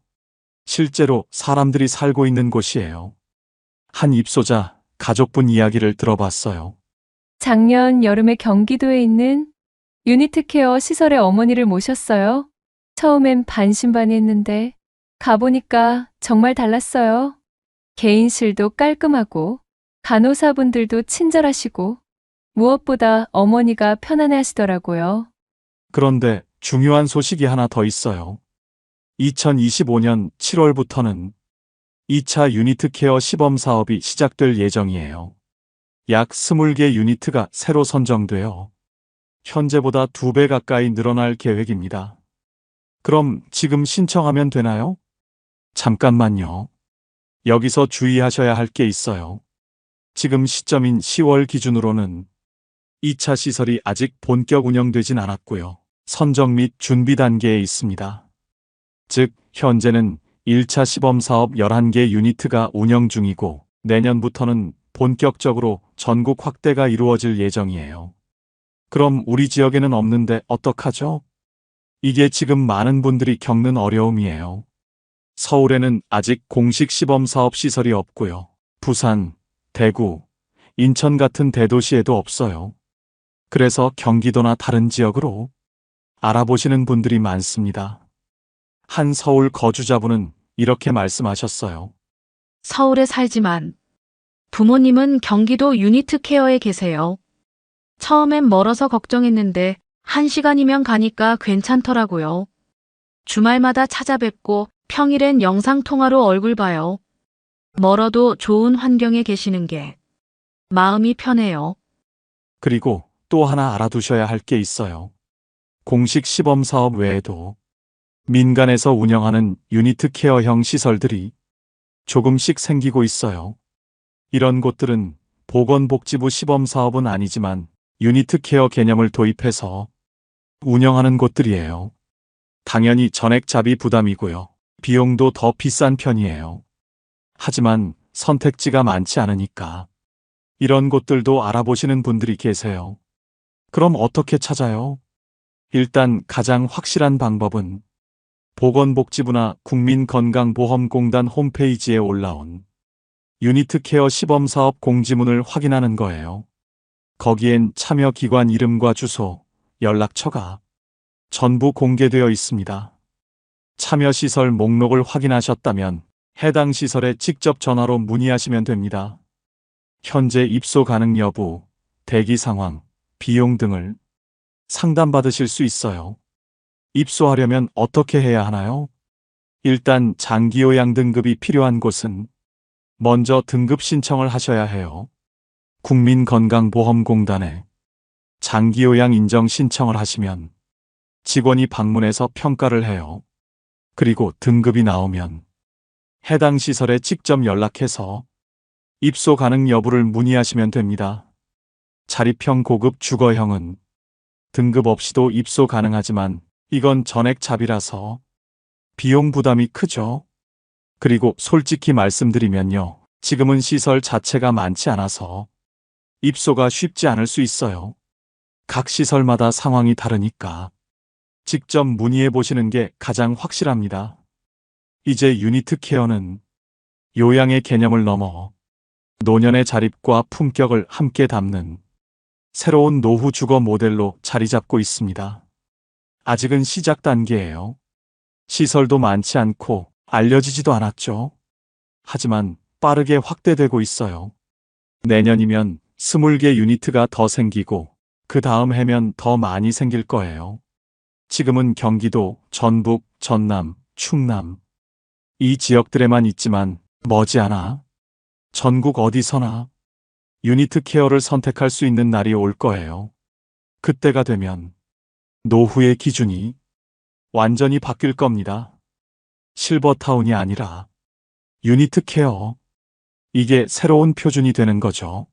실제로 사람들이 살고 있는 곳이에요. 한 입소자 가족분 이야기를 들어봤어요. 작년 여름에 경기도에 있는 유니트 케어 시설의 어머니를 모셨어요. 처음엔 반신반의했는데 가보니까 정말 달랐어요. 개인실도 깔끔하고 간호사분들도 친절하시고 무엇보다 어머니가 편안해 하시더라고요. 그런데 중요한 소식이 하나 더 있어요. 2025년 7월부터는 2차 유니트 케어 시범 사업이 시작될 예정이에요. 약 20개 유니트가 새로 선정되어 현재보다 2배 가까이 늘어날 계획입니다. 그럼 지금 신청하면 되나요? 잠깐만요. 여기서 주의하셔야 할 게 있어요. 지금 시점인 10월 기준으로는 2차 시설이 아직 본격 운영되진 않았고요. 선정 및 준비 단계에 있습니다. 즉, 현재는 1차 시범 사업 11개 유니트가 운영 중이고 내년부터는 본격적으로 전국 확대가 이루어질 예정이에요. 그럼 우리 지역에는 없는데 어떡하죠? 이게 지금 많은 분들이 겪는 어려움이에요. 서울에는 아직 공식 시범 사업 시설이 없고요. 부산, 대구, 인천 같은 대도시에도 없어요. 그래서 경기도나 다른 지역으로 알아보시는 분들이 많습니다. 한 서울 거주자분은 이렇게 말씀하셨어요. 서울에 살지만 부모님은 경기도 유니트 케어에 계세요. 처음엔 멀어서 걱정했는데 1시간이면 가니까 괜찮더라고요. 주말마다 찾아뵙고 평일엔 영상통화로 얼굴 봐요. 멀어도 좋은 환경에 계시는 게 마음이 편해요. 그리고 또 하나 알아두셔야 할 게 있어요. 공식 시범 사업 외에도 민간에서 운영하는 유니트 케어형 시설들이 조금씩 생기고 있어요. 이런 곳들은 보건복지부 시범사업은 아니지만 유니트 케어 개념을 도입해서 운영하는 곳들이에요. 당연히 전액 자비 부담이고요. 비용도 더 비싼 편이에요. 하지만 선택지가 많지 않으니까 이런 곳들도 알아보시는 분들이 계세요. 그럼 어떻게 찾아요? 일단 가장 확실한 방법은 보건복지부나 국민건강보험공단 홈페이지에 올라온 유니트 케어 시범사업 공지문을 확인하는 거예요. 거기엔 참여기관 이름과 주소, 연락처가 전부 공개되어 있습니다. 참여시설 목록을 확인하셨다면 해당 시설에 직접 전화로 문의하시면 됩니다. 현재 입소 가능 여부, 대기 상황, 비용 등을 상담받으실 수 있어요. 입소하려면 어떻게 해야 하나요? 일단 장기요양 등급이 필요한 곳은 먼저 등급 신청을 하셔야 해요. 국민건강보험공단에 장기요양 인정 신청을 하시면 직원이 방문해서 평가를 해요. 그리고 등급이 나오면 해당 시설에 직접 연락해서 입소 가능 여부를 문의하시면 됩니다. 자립형 고급 주거형은 등급 없이도 입소 가능하지만 이건 전액 자비라서 비용 부담이 크죠. 그리고 솔직히 말씀드리면요. 지금은 시설 자체가 많지 않아서 입소가 쉽지 않을 수 있어요. 각 시설마다 상황이 다르니까 직접 문의해 보시는 게 가장 확실합니다. 이제 유니트 케어는 요양의 개념을 넘어 노년의 자립과 품격을 함께 담는 새로운 노후 주거 모델로 자리 잡고 있습니다. 아직은 시작 단계예요. 시설도 많지 않고 알려지지도 않았죠. 하지만 빠르게 확대되고 있어요. 내년이면 20개 유니트가 더 생기고 그 다음 해면 더 많이 생길 거예요. 지금은 경기도, 전북, 전남, 충남 이 지역들에만 있지만 머지않아 전국 어디서나 유니트 케어를 선택할 수 있는 날이 올 거예요. 그때가 되면 노후의 기준이 완전히 바뀔 겁니다. 실버타운이 아니라 유니트 케어. 이게 새로운 표준이 되는 거죠.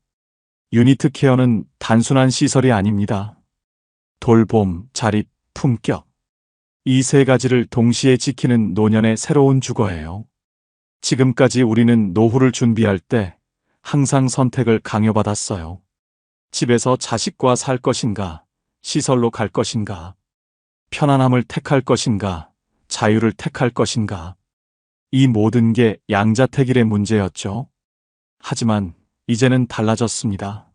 유니트 케어는 단순한 시설이 아닙니다. 돌봄, 자립, 품격. 이 세 가지를 동시에 지키는 노년의 새로운 주거예요. 지금까지 우리는 노후를 준비할 때 항상 선택을 강요받았어요. 집에서 자식과 살 것인가, 시설로 갈 것인가, 편안함을 택할 것인가, 자유를 택할 것인가. 이 모든 게 양자택일의 문제였죠. 하지만 이제는 달라졌습니다.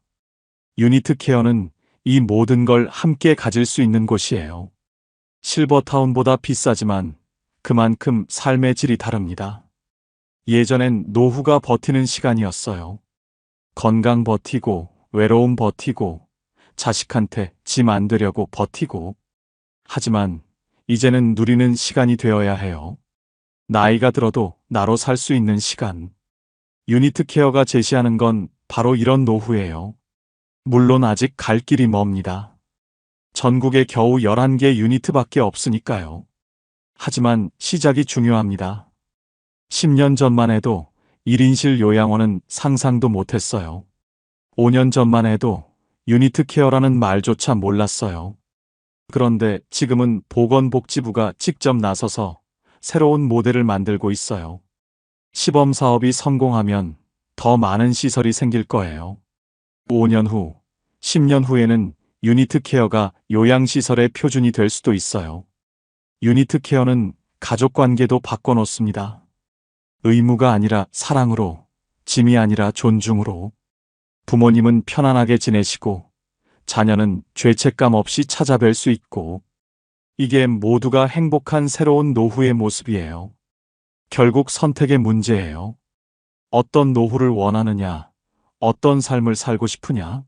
유니트 케어는 이 모든 걸 함께 가질 수 있는 곳이에요. 실버타운보다 비싸지만 그만큼 삶의 질이 다릅니다. 예전엔 노후가 버티는 시간이었어요. 건강 버티고, 외로움 버티고, 자식한테 짐 안 되려고 버티고. 하지만 이제는 누리는 시간이 되어야 해요. 나이가 들어도 나로 살 수 있는 시간. 유니트 케어가 제시하는 건 바로 이런 노후예요. 물론 아직 갈 길이 멉니다. 전국에 겨우 11개 유니트밖에 없으니까요. 하지만 시작이 중요합니다. 10년 전만 해도 1인실 요양원은 상상도 못했어요. 5년 전만 해도 유니트 케어라는 말조차 몰랐어요. 그런데 지금은 보건복지부가 직접 나서서 새로운 모델을 만들고 있어요. 시범 사업이 성공하면 더 많은 시설이 생길 거예요. 5년 후, 10년 후에는 유니트 케어가 요양시설의 표준이 될 수도 있어요. 유니트 케어는 가족 관계도 바꿔놓습니다. 의무가 아니라 사랑으로, 짐이 아니라 존중으로. 부모님은 편안하게 지내시고 자녀는 죄책감 없이 찾아뵐 수 있고, 이게 모두가 행복한 새로운 노후의 모습이에요. 결국 선택의 문제예요. 어떤 노후를 원하느냐, 어떤 삶을 살고 싶으냐.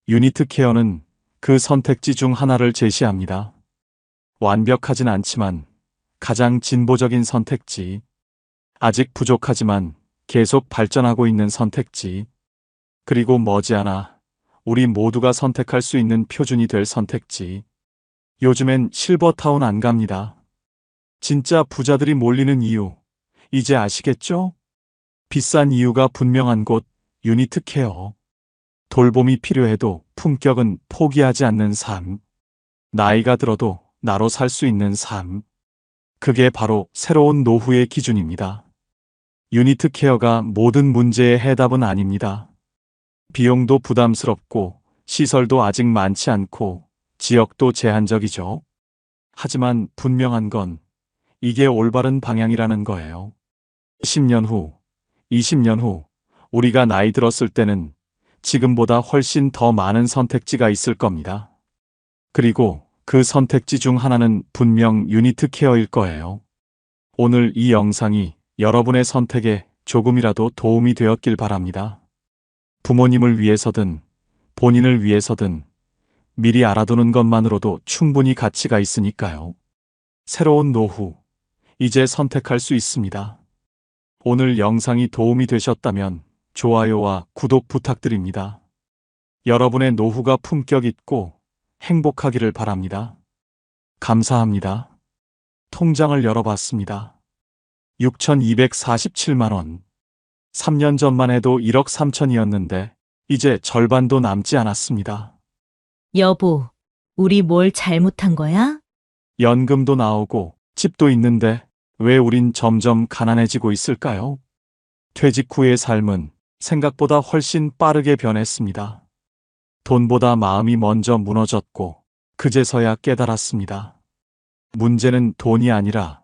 유니트 케어는 그 선택지 중 하나를 제시합니다. 완벽하진 않지만 가장 진보적인 선택지. 아직 부족하지만 계속 발전하고 있는 선택지. 그리고 머지않아 우리 모두가 선택할 수 있는 표준이 될 선택지. 요즘엔 실버타운 안 갑니다. 진짜 부자들이 몰리는 이유, 이제 아시겠죠? 비싼 이유가 분명한 곳, 유니트 케어. 돌봄이 필요해도 품격은 포기하지 않는 삶. 나이가 들어도 나로 살 수 있는 삶. 그게 바로 새로운 노후의 기준입니다. 유니트 케어가 모든 문제의 해답은 아닙니다. 비용도 부담스럽고 시설도 아직 많지 않고 지역도 제한적이죠. 하지만 분명한 건 이게 올바른 방향이라는 거예요. 10년 후, 20년 후, 우리가 나이 들었을 때는 지금보다 훨씬 더 많은 선택지가 있을 겁니다. 그리고 그 선택지 중 하나는 분명 유니트 케어일 거예요. 오늘 이 영상이 여러분의 선택에 조금이라도 도움이 되었길 바랍니다. 부모님을 위해서든 본인을 위해서든 미리 알아두는 것만으로도 충분히 가치가 있으니까요. 새로운 노후, 이제 선택할 수 있습니다. 오늘 영상이 도움이 되셨다면 좋아요와 구독 부탁드립니다. 여러분의 노후가 품격 있고 행복하기를 바랍니다. 감사합니다. 통장을 열어봤습니다. 6,247만 원. 3년 전만 해도 1억 3천이었는데 이제 절반도 남지 않았습니다. 여보, 우리 뭘 잘못한 거야? 연금도 나오고 집도 있는데 왜 우린 점점 가난해지고 있을까요? 퇴직 후의 삶은 생각보다 훨씬 빠르게 변했습니다. 돈보다 마음이 먼저 무너졌고 그제서야 깨달았습니다. 문제는 돈이 아니라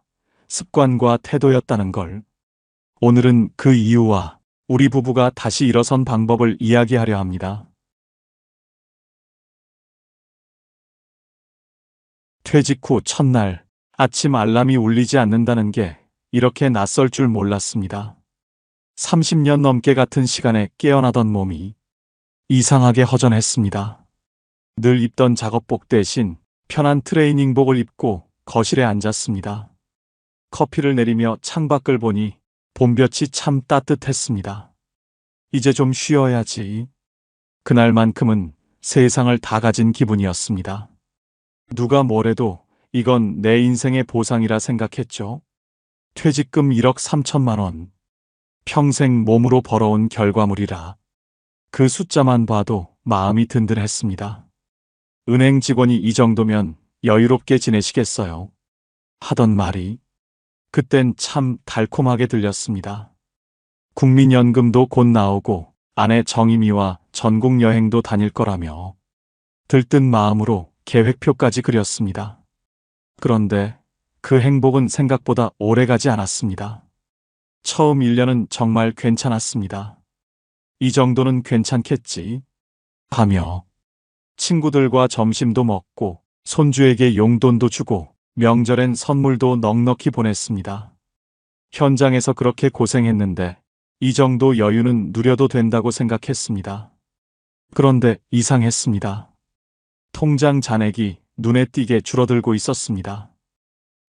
습관과 태도였다는 걸. 오늘은 그 이유와 우리 부부가 다시 일어선 방법을 이야기하려 합니다. 퇴직 후 첫날 아침 알람이 울리지 않는다는 게 이렇게 낯설 줄 몰랐습니다. 30년 넘게 같은 시간에 깨어나던 몸이 이상하게 허전했습니다. 늘 입던 작업복 대신 편한 트레이닝복을 입고 거실에 앉았습니다. 커피를 내리며 창밖을 보니 봄볕이 참 따뜻했습니다. 이제 좀 쉬어야지. 그날만큼은 세상을 다 가진 기분이었습니다. 누가 뭐래도 이건 내 인생의 보상이라 생각했죠. 퇴직금 1억 3천만 원. 평생 몸으로 벌어온 결과물이라. 그 숫자만 봐도 마음이 든든했습니다. 은행 직원이 이 정도면 여유롭게 지내시겠어요? 하던 말이 그땐 참 달콤하게 들렸습니다. 국민연금도 곧 나오고 아내 정임이와 전국 여행도 다닐 거라며 들뜬 마음으로 계획표까지 그렸습니다. 그런데 그 행복은 생각보다 오래가지 않았습니다. 처음 1년은 정말 괜찮았습니다. 이 정도는 괜찮겠지 하며 친구들과 점심도 먹고 손주에게 용돈도 주고 명절엔 선물도 넉넉히 보냈습니다. 현장에서 그렇게 고생했는데 이 정도 여유는 누려도 된다고 생각했습니다. 그런데 이상했습니다. 통장 잔액이 눈에 띄게 줄어들고 있었습니다.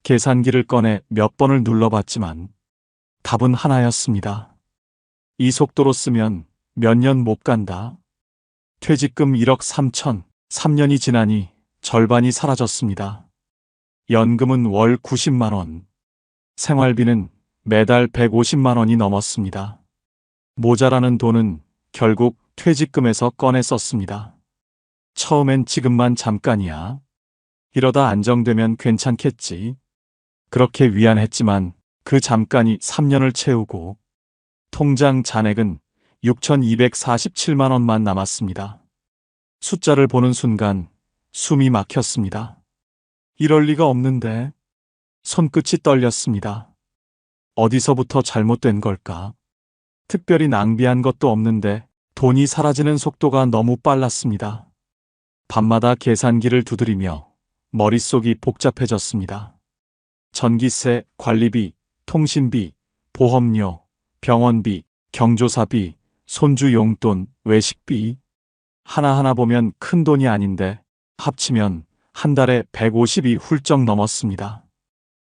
계산기를 꺼내 몇 번을 눌러봤지만 답은 하나였습니다. 이 속도로 쓰면 몇 년 못 간다. 퇴직금 1억 3천, 3년이 지나니 절반이 사라졌습니다. 연금은 월 90만 원, 생활비는 매달 150만 원이 넘었습니다. 모자라는 돈은 결국 퇴직금에서 꺼내 썼습니다. 처음엔 지금만 잠깐이야. 이러다 안정되면 괜찮겠지. 그렇게 위안했지만 그 잠깐이 3년을 채우고 통장 잔액은 6,247만 원만 남았습니다. 숫자를 보는 순간 숨이 막혔습니다. 이럴 리가 없는데. 손끝이 떨렸습니다. 어디서부터 잘못된 걸까? 특별히 낭비한 것도 없는데 돈이 사라지는 속도가 너무 빨랐습니다. 밤마다 계산기를 두드리며 머릿속이 복잡해졌습니다. 전기세, 관리비, 통신비, 보험료, 병원비, 경조사비, 손주 용돈, 외식비. 하나하나 보면 큰 돈이 아닌데 합치면 한 달에 150이 훌쩍 넘었습니다.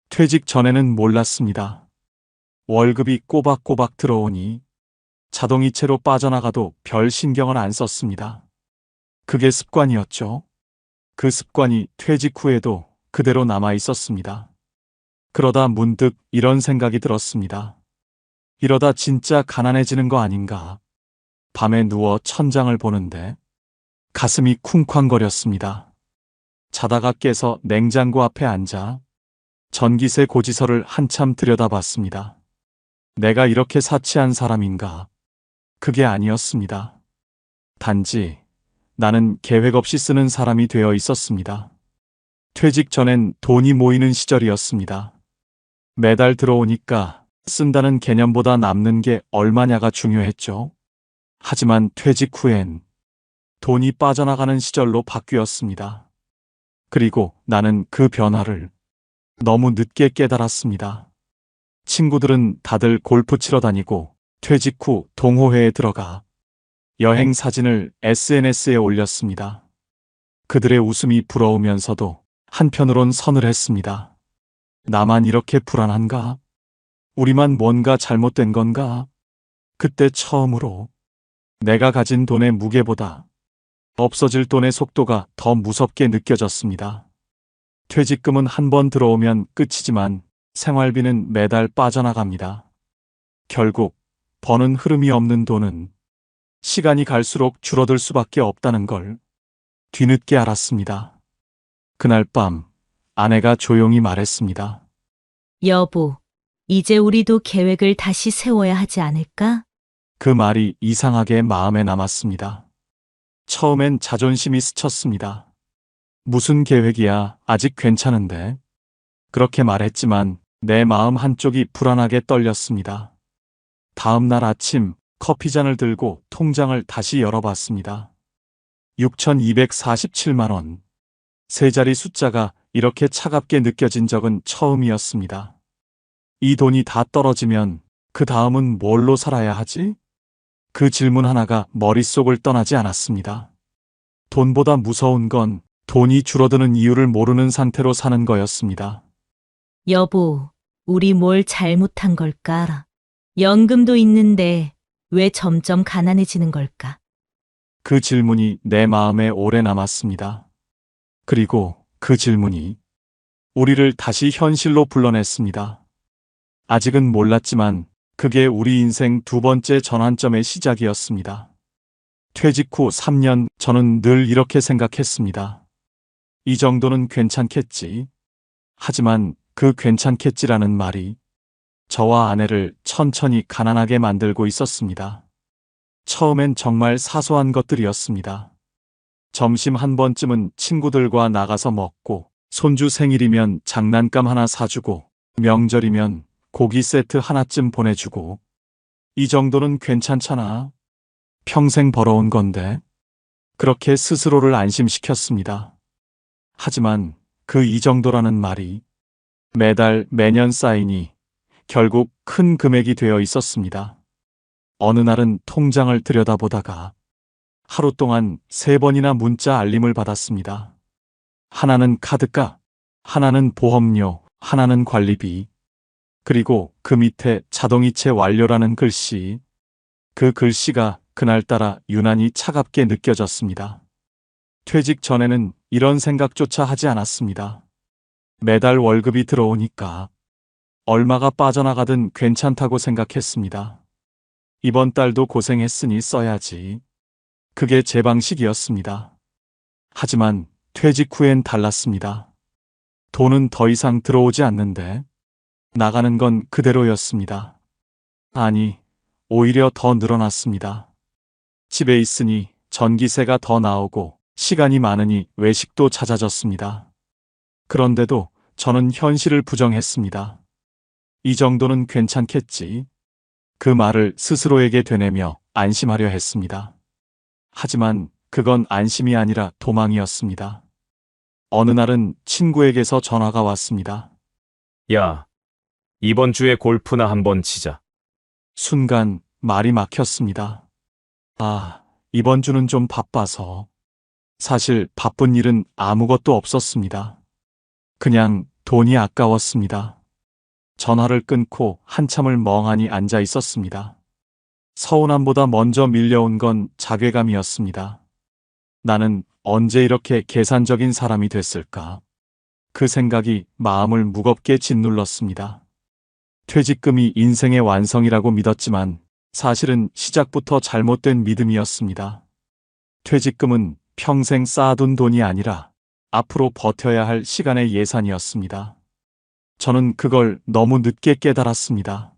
퇴직 전에는 몰랐습니다. 월급이 꼬박꼬박 들어오니 자동이체로 빠져나가도 별 신경을 안 썼습니다. 그게 습관이었죠. 그 습관이 퇴직 후에도 그대로 남아 있었습니다. 그러다 문득 이런 생각이 들었습니다. 이러다 진짜 가난해지는 거 아닌가? 밤에 누워 천장을 보는데 가슴이 쿵쾅거렸습니다. 자다가 깨서 냉장고 앞에 앉아 전기세 고지서를 한참 들여다봤습니다. 내가 이렇게 사치한 사람인가? 그게 아니었습니다. 단지 나는 계획 없이 쓰는 사람이 되어 있었습니다. 퇴직 전엔 돈이 모이는 시절이었습니다. 매달 들어오니까 쓴다는 개념보다 남는 게 얼마냐가 중요했죠. 하지만 퇴직 후엔 돈이 빠져나가는 시절로 바뀌었습니다. 그리고 나는 그 변화를 너무 늦게 깨달았습니다. 친구들은 다들 골프 치러 다니고 퇴직 후 동호회에 들어가 여행 사진을 SNS에 올렸습니다. 그들의 웃음이 부러우면서도 한편으론 서늘했습니다. 나만 이렇게 불안한가? 우리만 뭔가 잘못된 건가? 그때 처음으로 내가 가진 돈의 무게보다 없어질 돈의 속도가 더 무섭게 느껴졌습니다. 퇴직금은 한 번 들어오면 끝이지만 생활비는 매달 빠져나갑니다. 결국 버는 흐름이 없는 돈은 시간이 갈수록 줄어들 수밖에 없다는 걸 뒤늦게 알았습니다. 그날 밤 아내가 조용히 말했습니다. 여보, 이제 우리도 계획을 다시 세워야 하지 않을까? 그 말이 이상하게 마음에 남았습니다. 처음엔 자존심이 스쳤습니다. 무슨 계획이야, 아직 괜찮은데. 그렇게 말했지만 내 마음 한쪽이 불안하게 떨렸습니다. 다음 날 아침 커피잔을 들고 통장을 다시 열어봤습니다. 6,247만 원. 세 자리 숫자가 이렇게 차갑게 느껴진 적은 처음이었습니다. 이 돈이 다 떨어지면 그 다음은 뭘로 살아야 하지? 그 질문 하나가 머릿속을 떠나지 않았습니다. 돈보다 무서운 건 돈이 줄어드는 이유를 모르는 상태로 사는 거였습니다. 여보, 우리 뭘 잘못한 걸까? 연금도 있는데 왜 점점 가난해지는 걸까? 그 질문이 내 마음에 오래 남았습니다. 그리고 그 질문이 우리를 다시 현실로 불러냈습니다. 아직은 몰랐지만 그게 우리 인생 두 번째 전환점의 시작이었습니다. 퇴직 후 3년 저는 늘 이렇게 생각했습니다. 이 정도는 괜찮겠지. 하지만 그 괜찮겠지라는 말이 저와 아내를 천천히 가난하게 만들고 있었습니다. 처음엔 정말 사소한 것들이었습니다. 점심 한 번쯤은 친구들과 나가서 먹고, 손주 생일이면 장난감 하나 사주고, 명절이면 고기 세트 하나쯤 보내주고, 이 정도는 괜찮잖아. 평생 벌어온 건데. 그렇게 스스로를 안심시켰습니다. 하지만 그 이 정도라는 말이 매달 매년 쌓이니 결국 큰 금액이 되어 있었습니다. 어느 날은 통장을 들여다보다가 하루 동안 3번이나 문자 알림을 받았습니다. 하나는 카드값, 하나는 보험료, 하나는 관리비, 그리고 그 밑에 자동이체 완료라는 글씨. 그 글씨가 그날따라 유난히 차갑게 느껴졌습니다. 퇴직 전에는 이런 생각조차 하지 않았습니다. 매달 월급이 들어오니까 얼마가 빠져나가든 괜찮다고 생각했습니다. 이번 달도 고생했으니 써야지. 그게 제 방식이었습니다. 하지만 퇴직 후엔 달랐습니다. 돈은 더 이상 들어오지 않는데 나가는 건 그대로였습니다. 아니, 오히려 더 늘어났습니다. 집에 있으니 전기세가 더 나오고 시간이 많으니 외식도 잦아졌습니다. 그런데도 저는 현실을 부정했습니다. 이 정도는 괜찮겠지. 그 말을 스스로에게 되뇌며 안심하려 했습니다. 하지만 그건 안심이 아니라 도망이었습니다. 어느 날은 친구에게서 전화가 왔습니다. 야, 이번 주에 골프나 한번 치자. 순간 말이 막혔습니다. 아, 이번 주는 좀 바빠서. 사실 바쁜 일은 아무것도 없었습니다. 그냥 돈이 아까웠습니다. 전화를 끊고 한참을 멍하니 앉아 있었습니다. 서운함보다 먼저 밀려온 건 자괴감이었습니다. 나는 언제 이렇게 계산적인 사람이 됐을까? 그 생각이 마음을 무겁게 짓눌렀습니다. 퇴직금이 인생의 완성이라고 믿었지만 사실은 시작부터 잘못된 믿음이었습니다. 퇴직금은 평생 쌓아둔 돈이 아니라 앞으로 버텨야 할 시간의 예산이었습니다. 저는 그걸 너무 늦게 깨달았습니다.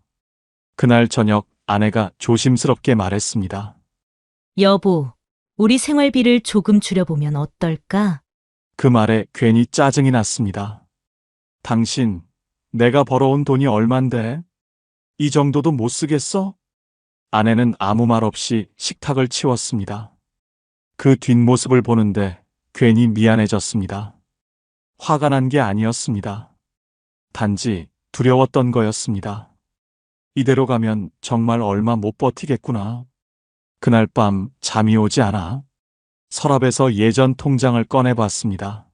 그날 저녁 아내가 조심스럽게 말했습니다. 여보, 우리 생활비를 조금 줄여보면 어떨까? 그 말에 괜히 짜증이 났습니다. 당신, 내가 벌어온 돈이 얼만데? 이 정도도 못 쓰겠어? 아내는 아무 말 없이 식탁을 치웠습니다. 그 뒷모습을 보는데 괜히 미안해졌습니다. 화가 난 게 아니었습니다. 단지 두려웠던 거였습니다. 이대로 가면 정말 얼마 못 버티겠구나. 그날 밤 잠이 오지 않아 서랍에서 예전 통장을 꺼내봤습니다.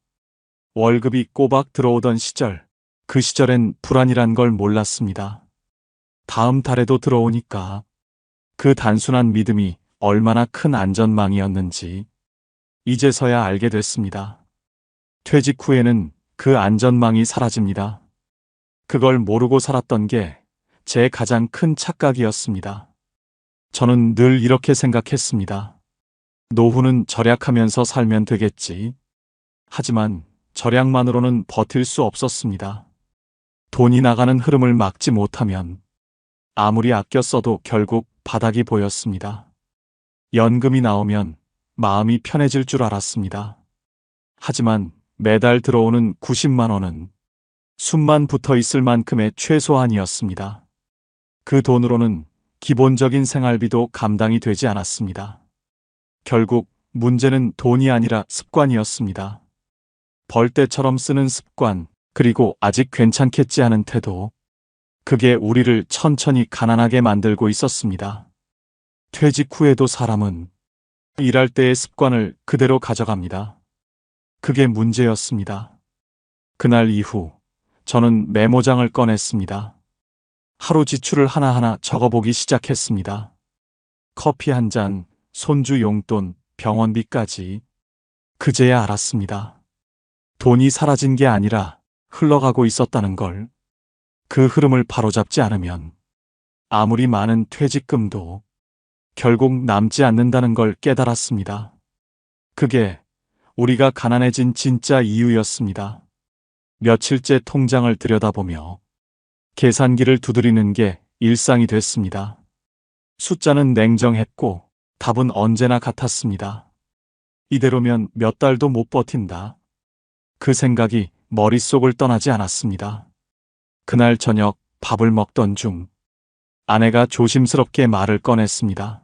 월급이 꼬박 들어오던 시절, 그 시절엔 불안이란 걸 몰랐습니다. 다음 달에도 들어오니까 그 단순한 믿음이 얼마나 큰 안전망이었는지 이제서야 알게 됐습니다. 퇴직 후에는 그 안전망이 사라집니다. 그걸 모르고 살았던 게 제 가장 큰 착각이었습니다. 저는 늘 이렇게 생각했습니다. 노후는 절약하면서 살면 되겠지. 하지만 절약만으로는 버틸 수 없었습니다. 돈이 나가는 흐름을 막지 못하면 아무리 아껴 써도 결국 바닥이 보였습니다. 연금이 나오면 마음이 편해질 줄 알았습니다. 하지만 매달 들어오는 90만 원은 숨만 붙어 있을 만큼의 최소한이었습니다. 그 돈으로는 기본적인 생활비도 감당이 되지 않았습니다. 결국 문제는 돈이 아니라 습관이었습니다. 벌 때처럼 쓰는 습관, 그리고 아직 괜찮겠지 하는 태도. 그게 우리를 천천히 가난하게 만들고 있었습니다. 퇴직 후에도 사람은 일할 때의 습관을 그대로 가져갑니다. 그게 문제였습니다. 그날 이후 저는 메모장을 꺼냈습니다. 하루 지출을 하나하나 적어보기 시작했습니다. 커피 한 잔, 손주 용돈, 병원비까지. 그제야 알았습니다. 돈이 사라진 게 아니라 흘러가고 있었다는 걸. 그 흐름을 바로잡지 않으면 아무리 많은 퇴직금도 결국 남지 않는다는 걸 깨달았습니다. 그게 우리가 가난해진 진짜 이유였습니다. 며칠째 통장을 들여다보며 계산기를 두드리는 게 일상이 됐습니다. 숫자는 냉정했고 답은 언제나 같았습니다. 이대로면 몇 달도 못 버틴다. 그 생각이 머릿속을 떠나지 않았습니다. 그날 저녁 밥을 먹던 중 아내가 조심스럽게 말을 꺼냈습니다.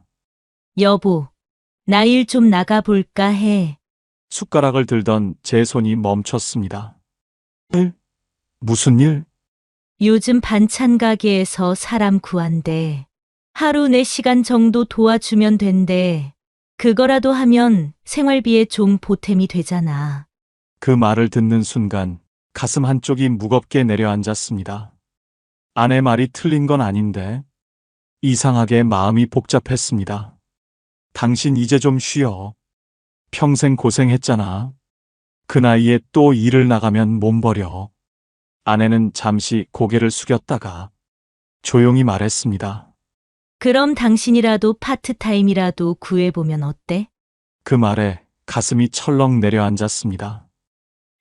여보, 나 일 좀 나가볼까 해. 숟가락을 들던 제 손이 멈췄습니다. 일? 무슨 일? 요즘 반찬 가게에서 사람 구한대. 하루 4시간 정도 도와주면 된대. 그거라도 하면 생활비에 좀 보탬이 되잖아. 그 말을 듣는 순간 가슴 한쪽이 무겁게 내려앉았습니다. 아내 말이 틀린 건 아닌데 이상하게 마음이 복잡했습니다. 당신 이제 좀 쉬어. 평생 고생했잖아. 그 나이에 또 일을 나가면 몸 버려. 아내는 잠시 고개를 숙였다가 조용히 말했습니다. 그럼 당신이라도 파트타임이라도 구해보면 어때? 그 말에 가슴이 철렁 내려앉았습니다.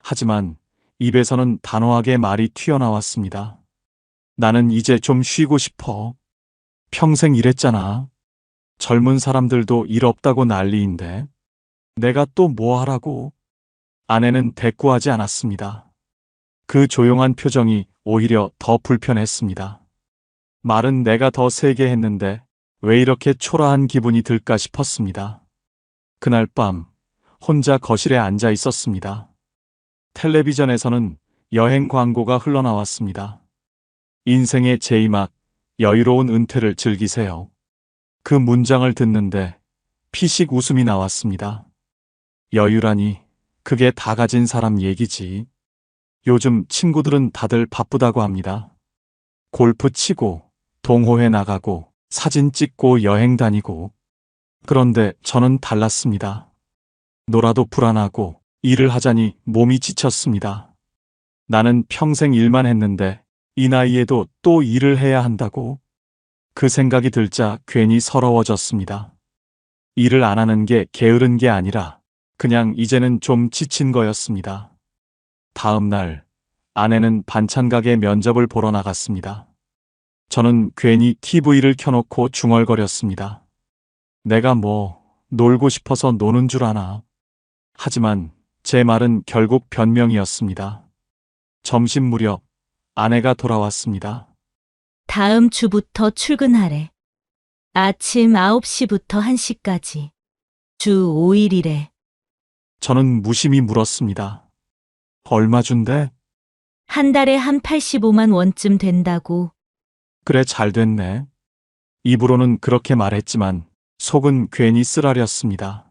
하지만 입에서는 단호하게 말이 튀어나왔습니다. 나는 이제 좀 쉬고 싶어. 평생 일했잖아. 젊은 사람들도 일 없다고 난리인데 내가 또 뭐 하라고? 아내는 대꾸하지 않았습니다. 그 조용한 표정이 오히려 더 불편했습니다. 말은 내가 더 세게 했는데 왜 이렇게 초라한 기분이 들까 싶었습니다. 그날 밤 혼자 거실에 앉아 있었습니다. 텔레비전에서는 여행 광고가 흘러나왔습니다. 인생의 제2막, 여유로운 은퇴를 즐기세요. 그 문장을 듣는데 피식 웃음이 나왔습니다. 여유라니, 그게 다 가진 사람 얘기지. 요즘 친구들은 다들 바쁘다고 합니다. 골프 치고, 동호회 나가고, 사진 찍고 여행 다니고. 그런데 저는 달랐습니다. 놀아도 불안하고 일을 하자니 몸이 지쳤습니다. 나는 평생 일만 했는데 이 나이에도 또 일을 해야 한다고? 그 생각이 들자 괜히 서러워졌습니다. 일을 안 하는 게 게으른 게 아니라 그냥 이제는 좀 지친 거였습니다. 다음 날 아내는 반찬 가게 면접을 보러 나갔습니다. 저는 괜히 TV를 켜놓고 중얼거렸습니다. 내가 뭐 놀고 싶어서 노는 줄 아나. 하지만 제 말은 결국 변명이었습니다. 점심 무렵 아내가 돌아왔습니다. 다음 주부터 출근하래. 아침 9시부터 1시까지. 주 5일이래. 저는 무심히 물었습니다. 얼마 준대? 한 달에 한 85만 원쯤 된다고. 그래, 잘 됐네. 입으로는 그렇게 말했지만 속은 괜히 쓰라렸습니다.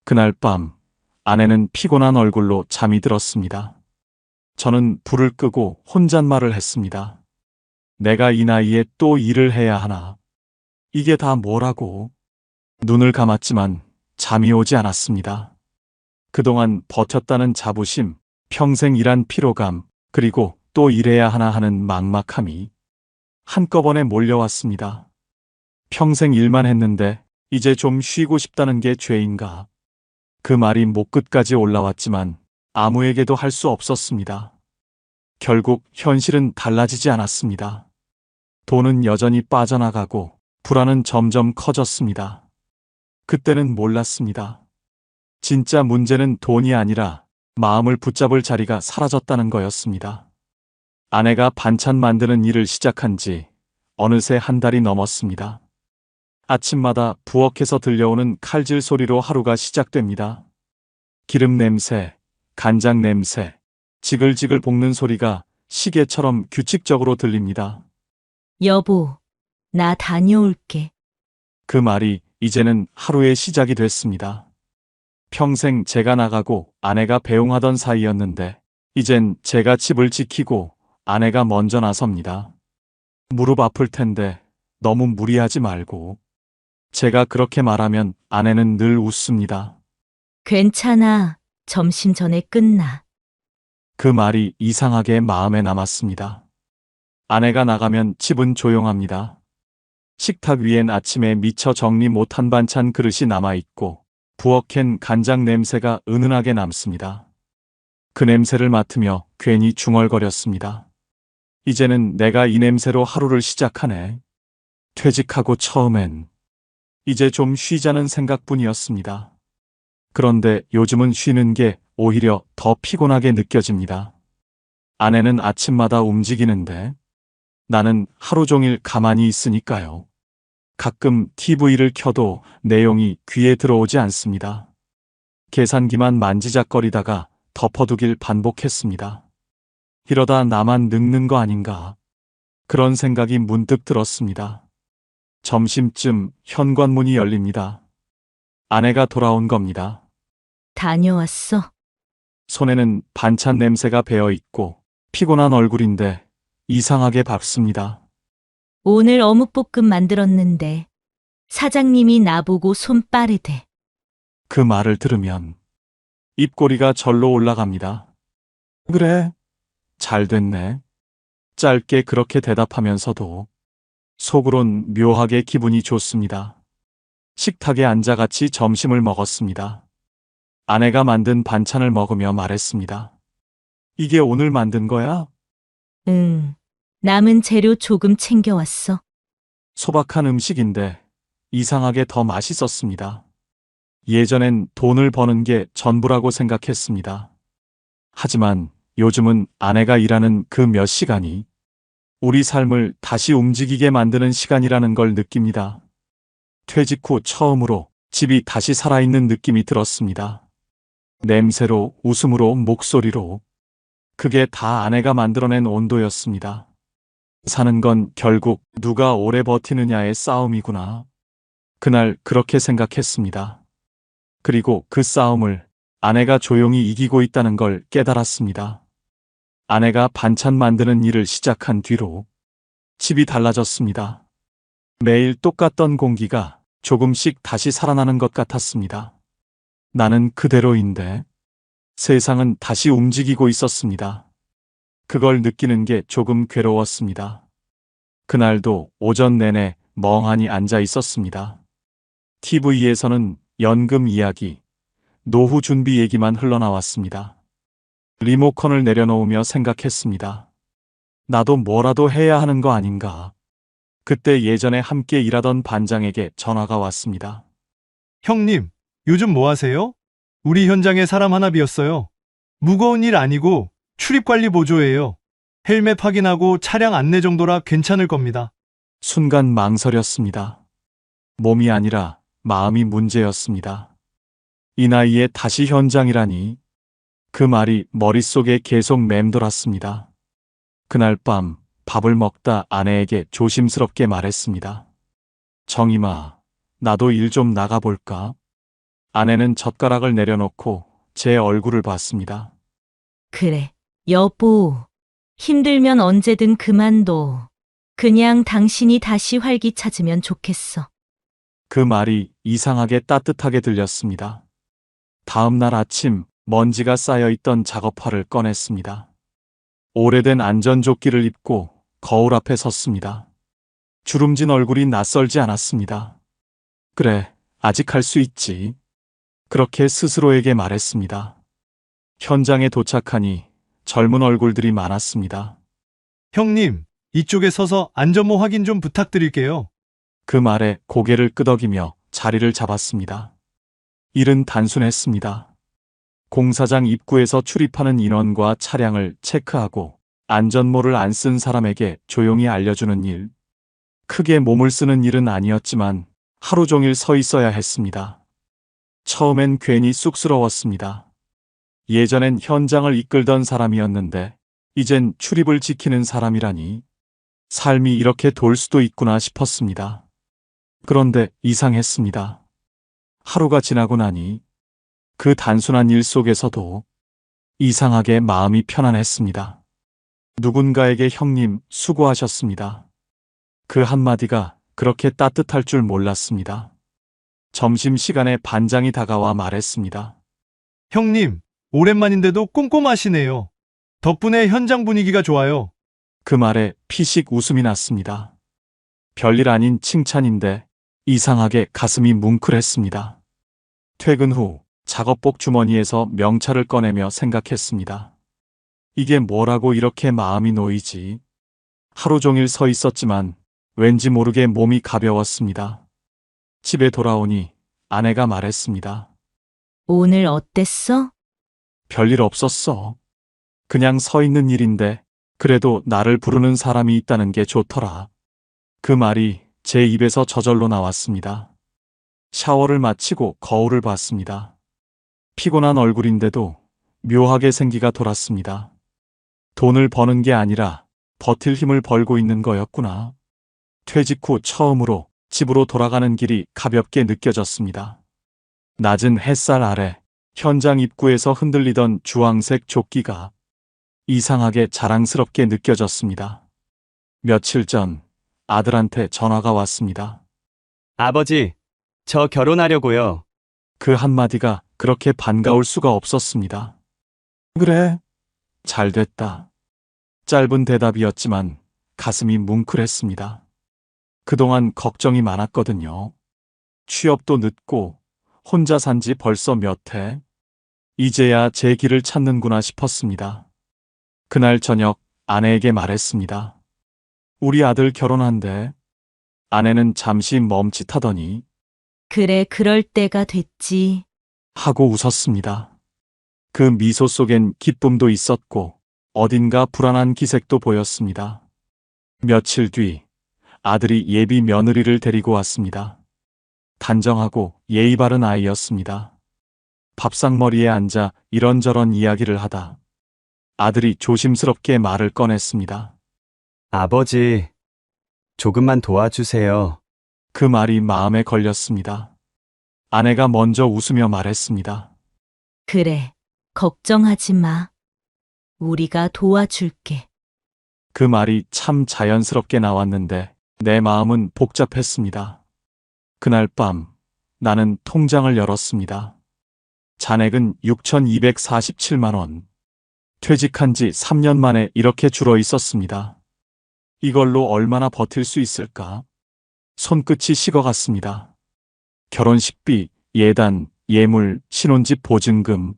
그날 밤 아내는 피곤한 얼굴로 잠이 들었습니다. 저는 불을 끄고 혼잣말을 했습니다. 내가 이 나이에 또 일을 해야 하나? 이게 다 뭐라고? 눈을 감았지만 잠이 오지 않았습니다. 그동안 버텼다는 자부심, 평생 일한 피로감, 그리고 또 일해야 하나 하는 막막함이 한꺼번에 몰려왔습니다. 평생 일만 했는데 이제 좀 쉬고 싶다는 게 죄인가? 그 말이 목 끝까지 올라왔지만 아무에게도 할 수 없었습니다. 결국 현실은 달라지지 않았습니다. 돈은 여전히 빠져나가고 불안은 점점 커졌습니다. 그때는 몰랐습니다. 진짜 문제는 돈이 아니라 마음을 붙잡을 자리가 사라졌다는 거였습니다. 아내가 반찬 만드는 일을 시작한 지 어느새 한 달이 넘었습니다. 아침마다 부엌에서 들려오는 칼질 소리로 하루가 시작됩니다. 기름 냄새, 간장 냄새, 지글지글 볶는 소리가 시계처럼 규칙적으로 들립니다. 여보, 나 다녀올게. 그 말이 이제는 하루의 시작이 됐습니다. 평생 제가 나가고 아내가 배웅하던 사이였는데 이젠 제가 집을 지키고 아내가 먼저 나섭니다. 무릎 아플 텐데 너무 무리하지 말고. 제가 그렇게 말하면 아내는 늘 웃습니다. 괜찮아. 점심 전에 끝나. 그 말이 이상하게 마음에 남았습니다. 아내가 나가면 집은 조용합니다. 식탁 위엔 아침에 미처 정리 못한 반찬 그릇이 남아있고 부엌엔 간장 냄새가 은은하게 남습니다. 그 냄새를 맡으며 괜히 중얼거렸습니다. 이제는 내가 이 냄새로 하루를 시작하네. 퇴직하고 처음엔 이제 좀 쉬자는 생각뿐이었습니다. 그런데 요즘은 쉬는 게 오히려 더 피곤하게 느껴집니다. 아내는 아침마다 움직이는데 나는 하루 종일 가만히 있으니까요. 가끔 TV를 켜도 내용이 귀에 들어오지 않습니다. 계산기만 만지작거리다가 덮어두길 반복했습니다. 이러다 나만 늙는 거 아닌가? 그런 생각이 문득 들었습니다. 점심쯤 현관문이 열립니다. 아내가 돌아온 겁니다. 다녀왔어. 손에는 반찬 냄새가 배어 있고 피곤한 얼굴인데 이상하게 밝습니다. 오늘 어묵볶음 만들었는데 사장님이 나보고 손 빠르대. 그 말을 들으면 입꼬리가 절로 올라갑니다. 그래, 잘 됐네. 짧게 그렇게 대답하면서도 속으론 묘하게 기분이 좋습니다. 식탁에 앉아 같이 점심을 먹었습니다. 아내가 만든 반찬을 먹으며 말했습니다. 이게 오늘 만든 거야? 응. 남은 재료 조금 챙겨왔어. 소박한 음식인데 이상하게 더 맛있었습니다. 예전엔 돈을 버는 게 전부라고 생각했습니다. 하지만 요즘은 아내가 일하는 그 몇 시간이 우리 삶을 다시 움직이게 만드는 시간이라는 걸 느낍니다. 퇴직 후 처음으로 집이 다시 살아있는 느낌이 들었습니다. 냄새로, 웃음으로, 목소리로. 그게 다 아내가 만들어낸 온도였습니다. 사는 건 결국 누가 오래 버티느냐의 싸움이구나. 그날 그렇게 생각했습니다. 그리고 그 싸움을 아내가 조용히 이기고 있다는 걸 깨달았습니다. 아내가 반찬 만드는 일을 시작한 뒤로 집이 달라졌습니다. 매일 똑같던 공기가 조금씩 다시 살아나는 것 같았습니다. 나는 그대로인데 세상은 다시 움직이고 있었습니다. 그걸 느끼는 게 조금 괴로웠습니다. 그날도 오전 내내 멍하니 앉아 있었습니다. TV에서는 연금 이야기, 노후 준비 얘기만 흘러나왔습니다. 리모컨을 내려놓으며 생각했습니다. 나도 뭐라도 해야 하는 거 아닌가. 그때 예전에 함께 일하던 반장에게 전화가 왔습니다. 형님, 요즘 뭐 하세요? 우리 현장에 사람 하나 비었어요. 무거운 일 아니고 출입관리 보조예요. 헬멧 확인하고 차량 안내 정도라 괜찮을 겁니다. 순간 망설였습니다. 몸이 아니라 마음이 문제였습니다. 이 나이에 다시 현장이라니. 그 말이 머릿속에 계속 맴돌았습니다. 그날 밤 밥을 먹다 아내에게 조심스럽게 말했습니다. 정임아, 나도 일 좀 나가볼까? 아내는 젓가락을 내려놓고 제 얼굴을 봤습니다. 그래, 여보. 힘들면 언제든 그만둬. 그냥 당신이 다시 활기 찾으면 좋겠어. 그 말이 이상하게 따뜻하게 들렸습니다. 다음 날 아침 먼지가 쌓여있던 작업화를 꺼냈습니다. 오래된 안전조끼를 입고 거울 앞에 섰습니다. 주름진 얼굴이 낯설지 않았습니다. 그래, 아직 할 수 있지. 그렇게 스스로에게 말했습니다. 현장에 도착하니 젊은 얼굴들이 많았습니다. 형님, 이쪽에 서서 안전모 확인 좀 부탁드릴게요. 그 말에 고개를 끄덕이며 자리를 잡았습니다. 일은 단순했습니다. 공사장 입구에서 출입하는 인원과 차량을 체크하고 안전모를 안 쓴 사람에게 조용히 알려주는 일. 크게 몸을 쓰는 일은 아니었지만 하루 종일 서 있어야 했습니다. 처음엔 괜히 쑥스러웠습니다. 예전엔 현장을 이끌던 사람이었는데 이젠 출입을 지키는 사람이라니. 삶이 이렇게 돌 수도 있구나 싶었습니다. 그런데 이상했습니다. 하루가 지나고 나니 그 단순한 일 속에서도 이상하게 마음이 편안했습니다. 누군가에게 형님 수고하셨습니다. 그 한마디가 그렇게 따뜻할 줄 몰랐습니다. 점심시간에 반장이 다가와 말했습니다. 형님, 오랜만인데도 꼼꼼하시네요. 덕분에 현장 분위기가 좋아요. 그 말에 피식 웃음이 났습니다. 별일 아닌 칭찬인데 이상하게 가슴이 뭉클했습니다. 퇴근 후 작업복 주머니에서 명찰을 꺼내며 생각했습니다. 이게 뭐라고 이렇게 마음이 놓이지? 하루 종일 서 있었지만 왠지 모르게 몸이 가벼웠습니다. 집에 돌아오니 아내가 말했습니다. 오늘 어땠어? 별일 없었어. 그냥 서 있는 일인데 그래도 나를 부르는 사람이 있다는 게 좋더라. 그 말이 제 입에서 저절로 나왔습니다. 샤워를 마치고 거울을 봤습니다. 피곤한 얼굴인데도 묘하게 생기가 돌았습니다. 돈을 버는 게 아니라 버틸 힘을 벌고 있는 거였구나. 퇴직 후 처음으로 집으로 돌아가는 길이 가볍게 느껴졌습니다. 낮은 햇살 아래 현장 입구에서 흔들리던 주황색 조끼가 이상하게 자랑스럽게 느껴졌습니다. 며칠 전 아들한테 전화가 왔습니다. 아버지, 저 결혼하려고요. 그 한마디가 그렇게 반가울 수가 없었습니다. 그래, 잘 됐다. 짧은 대답이었지만 가슴이 뭉클했습니다. 그동안 걱정이 많았거든요. 취업도 늦고 혼자 산 지 벌써 몇 해. 이제야 제 길을 찾는구나 싶었습니다. 그날 저녁 아내에게 말했습니다. 우리 아들 결혼한대. 아내는 잠시 멈칫하더니 그래, 그럴 때가 됐지. 하고 웃었습니다. 그 미소 속엔 기쁨도 있었고 어딘가 불안한 기색도 보였습니다. 며칠 뒤 아들이 예비 며느리를 데리고 왔습니다. 단정하고 예의 바른 아이였습니다. 밥상머리에 앉아 이런저런 이야기를 하다 아들이 조심스럽게 말을 꺼냈습니다. 아버지, 조금만 도와주세요. 그 말이 마음에 걸렸습니다. 아내가 먼저 웃으며 말했습니다. 그래, 걱정하지 마. 우리가 도와줄게. 그 말이 참 자연스럽게 나왔는데 내 마음은 복잡했습니다. 그날 밤 나는 통장을 열었습니다. 잔액은 6,247만 원. 퇴직한 지 3년 만에 이렇게 줄어 있었습니다. 이걸로 얼마나 버틸 수 있을까? 손끝이 식어갔습니다. 결혼식비, 예단, 예물, 신혼집 보증금.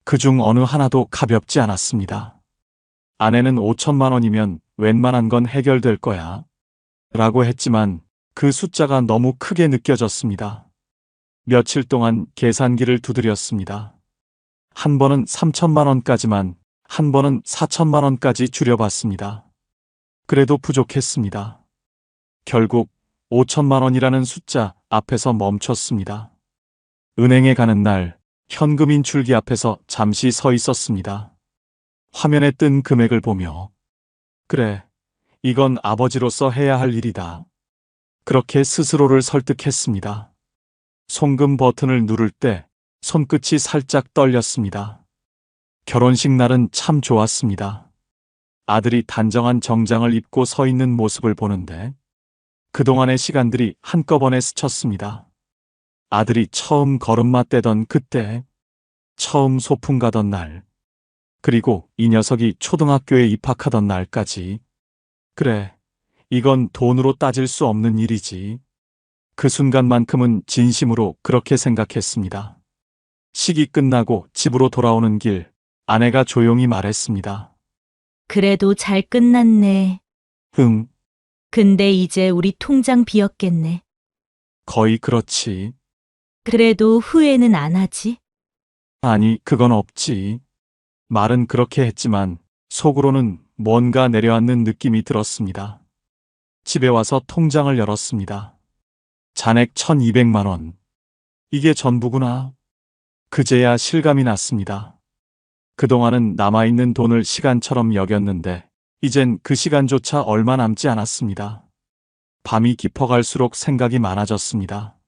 그중 어느 하나도 가볍지 않았습니다. 아내는 5천만 원이면 웬만한 건 해결될 거야. 라고 했지만 그 숫자가 너무 크게 느껴졌습니다. 며칠 동안 계산기를 두드렸습니다. 한 번은 3천만 원까지만, 한 번은 4천만 원까지 줄여봤습니다. 그래도 부족했습니다. 결국 5천만 원이라는 숫자 앞에서 멈췄습니다. 은행에 가는 날, 현금 인출기 앞에서 잠시 서 있었습니다. 화면에 뜬 금액을 보며, 그래, 이건 아버지로서 해야 할 일이다. 그렇게 스스로를 설득했습니다. 송금 버튼을 누를 때 손끝이 살짝 떨렸습니다. 결혼식 날은 참 좋았습니다. 아들이 단정한 정장을 입고 서 있는 모습을 보는데 그동안의 시간들이 한꺼번에 스쳤습니다. 아들이 처음 걸음마 떼던 그때, 처음 소풍 가던 날, 그리고 이 녀석이 초등학교에 입학하던 날까지. 그래, 이건 돈으로 따질 수 없는 일이지. 그 순간만큼은 진심으로 그렇게 생각했습니다. 식이 끝나고 집으로 돌아오는 길, 아내가 조용히 말했습니다. 그래도 잘 끝났네. 응, 근데 이제 우리 통장 비었겠네. 거의 그렇지. 그래도 후회는 안 하지? 아니, 그건 없지. 말은 그렇게 했지만 속으로는 뭔가 내려앉는 느낌이 들었습니다. 집에 와서 통장을 열었습니다. 잔액 1,200만 원. 이게 전부구나. 그제야 실감이 났습니다. 그동안은 남아있는 돈을 시간처럼 여겼는데 이젠 그 시간조차 얼마 남지 않았습니다. 밤이 깊어갈수록 생각이 많아졌습니다.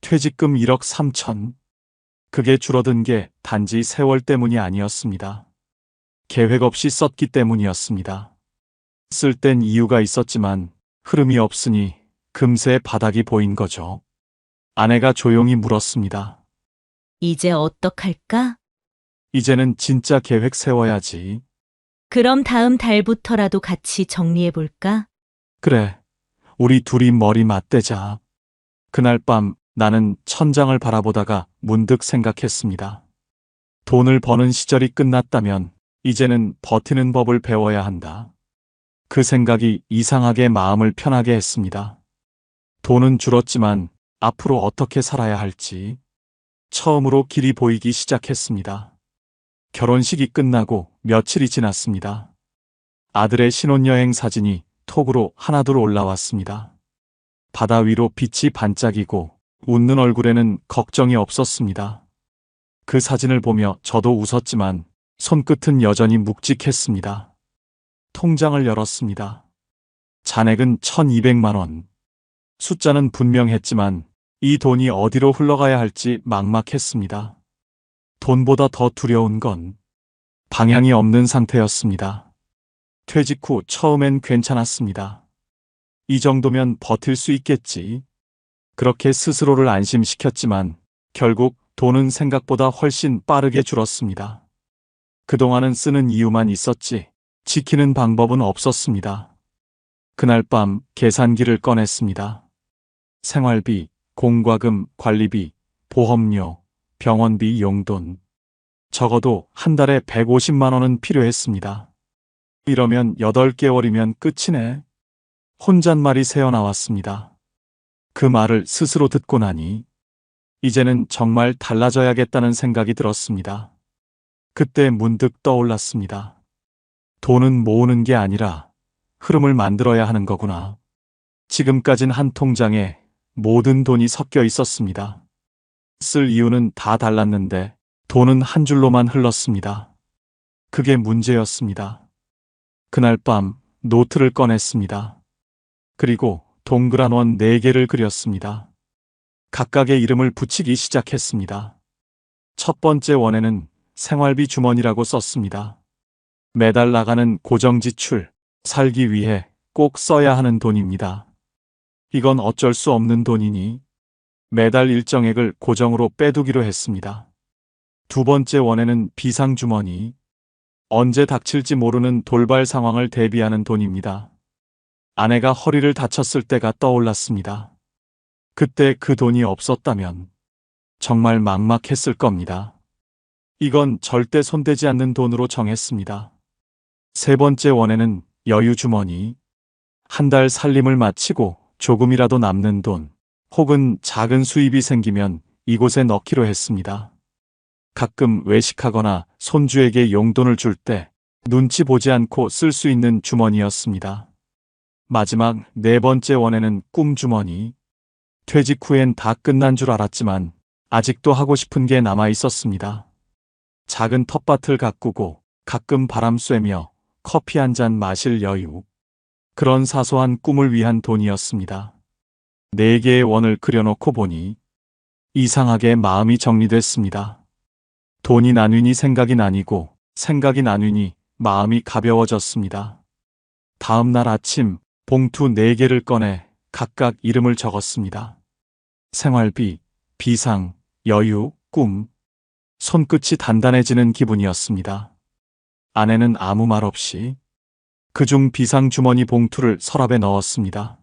퇴직금 1억 3천. 그게 줄어든 게 단지 세월 때문이 아니었습니다. 계획 없이 썼기 때문이었습니다. 쓸 땐 이유가 있었지만 흐름이 없으니 금세 바닥이 보인 거죠. 아내가 조용히 물었습니다. 이제 어떡할까? 이제는 진짜 계획 세워야지. 그럼 다음 달부터라도 같이 정리해볼까? 그래, 우리 둘이 머리 맞대자. 그날 밤 나는 천장을 바라보다가 문득 생각했습니다. 돈을 버는 시절이 끝났다면 이제는 버티는 법을 배워야 한다. 그 생각이 이상하게 마음을 편하게 했습니다. 돈은 줄었지만 앞으로 어떻게 살아야 할지 처음으로 길이 보이기 시작했습니다. 결혼식이 끝나고 며칠이 지났습니다. 아들의 신혼여행 사진이 톡으로 하나둘 올라왔습니다. 바다 위로 빛이 반짝이고 웃는 얼굴에는 걱정이 없었습니다. 그 사진을 보며 저도 웃었지만 손끝은 여전히 묵직했습니다. 통장을 열었습니다. 잔액은 1,200만 원. 숫자는 분명했지만 이 돈이 어디로 흘러가야 할지 막막했습니다. 돈보다 더 두려운 건 방향이 없는 상태였습니다. 퇴직 후 처음엔 괜찮았습니다. 이 정도면 버틸 수 있겠지. 그렇게 스스로를 안심시켰지만 결국 돈은 생각보다 훨씬 빠르게 줄었습니다. 그동안은 쓰는 이유만 있었지 지키는 방법은 없었습니다. 그날 밤 계산기를 꺼냈습니다. 생활비, 공과금, 관리비, 보험료, 병원비, 용돈. 적어도 한 달에 150만 원은 필요했습니다. 이러면 8개월이면 끝이네. 혼잣말이 새어나왔습니다. 그 말을 스스로 듣고 나니 이제는 정말 달라져야겠다는 생각이 들었습니다. 그때 문득 떠올랐습니다. 돈은 모으는 게 아니라 흐름을 만들어야 하는 거구나. 지금까진 한 통장에 모든 돈이 섞여 있었습니다. 쓸 이유는 다 달랐는데 돈은 한 줄로만 흘렀습니다. 그게 문제였습니다. 그날 밤 노트를 꺼냈습니다. 그리고 동그란 원 4개를 그렸습니다. 각각의 이름을 붙이기 시작했습니다. 첫 번째 원에는 생활비 주머니라고 썼습니다. 매달 나가는 고정지출, 살기 위해 꼭 써야 하는 돈입니다. 이건 어쩔 수 없는 돈이니 매달 일정액을 고정으로 빼두기로 했습니다. 두 번째 원에는 비상주머니, 언제 닥칠지 모르는 돌발 상황을 대비하는 돈입니다. 아내가 허리를 다쳤을 때가 떠올랐습니다. 그때 그 돈이 없었다면 정말 막막했을 겁니다. 이건 절대 손대지 않는 돈으로 정했습니다. 세 번째 원에는 여유 주머니, 한 달 살림을 마치고 조금이라도 남는 돈, 혹은 작은 수입이 생기면 이곳에 넣기로 했습니다. 가끔 외식하거나 손주에게 용돈을 줄 때 눈치 보지 않고 쓸 수 있는 주머니였습니다. 마지막 네 번째 원에는 꿈 주머니. 퇴직 후엔 다 끝난 줄 알았지만 아직도 하고 싶은 게 남아 있었습니다. 작은 텃밭을 가꾸고 가끔 바람 쐬며 커피 한 잔 마실 여유. 그런 사소한 꿈을 위한 돈이었습니다. 네 개의 원을 그려놓고 보니 이상하게 마음이 정리됐습니다. 돈이 나뉘니 생각이 나뉘고 생각이 나뉘니 마음이 가벼워졌습니다. 다음 날 아침 봉투 4개를 꺼내 각각 이름을 적었습니다. 생활비, 비상, 여유, 꿈. 손끝이 단단해지는 기분이었습니다. 아내는 아무 말 없이 그중 비상 주머니 봉투를 서랍에 넣었습니다.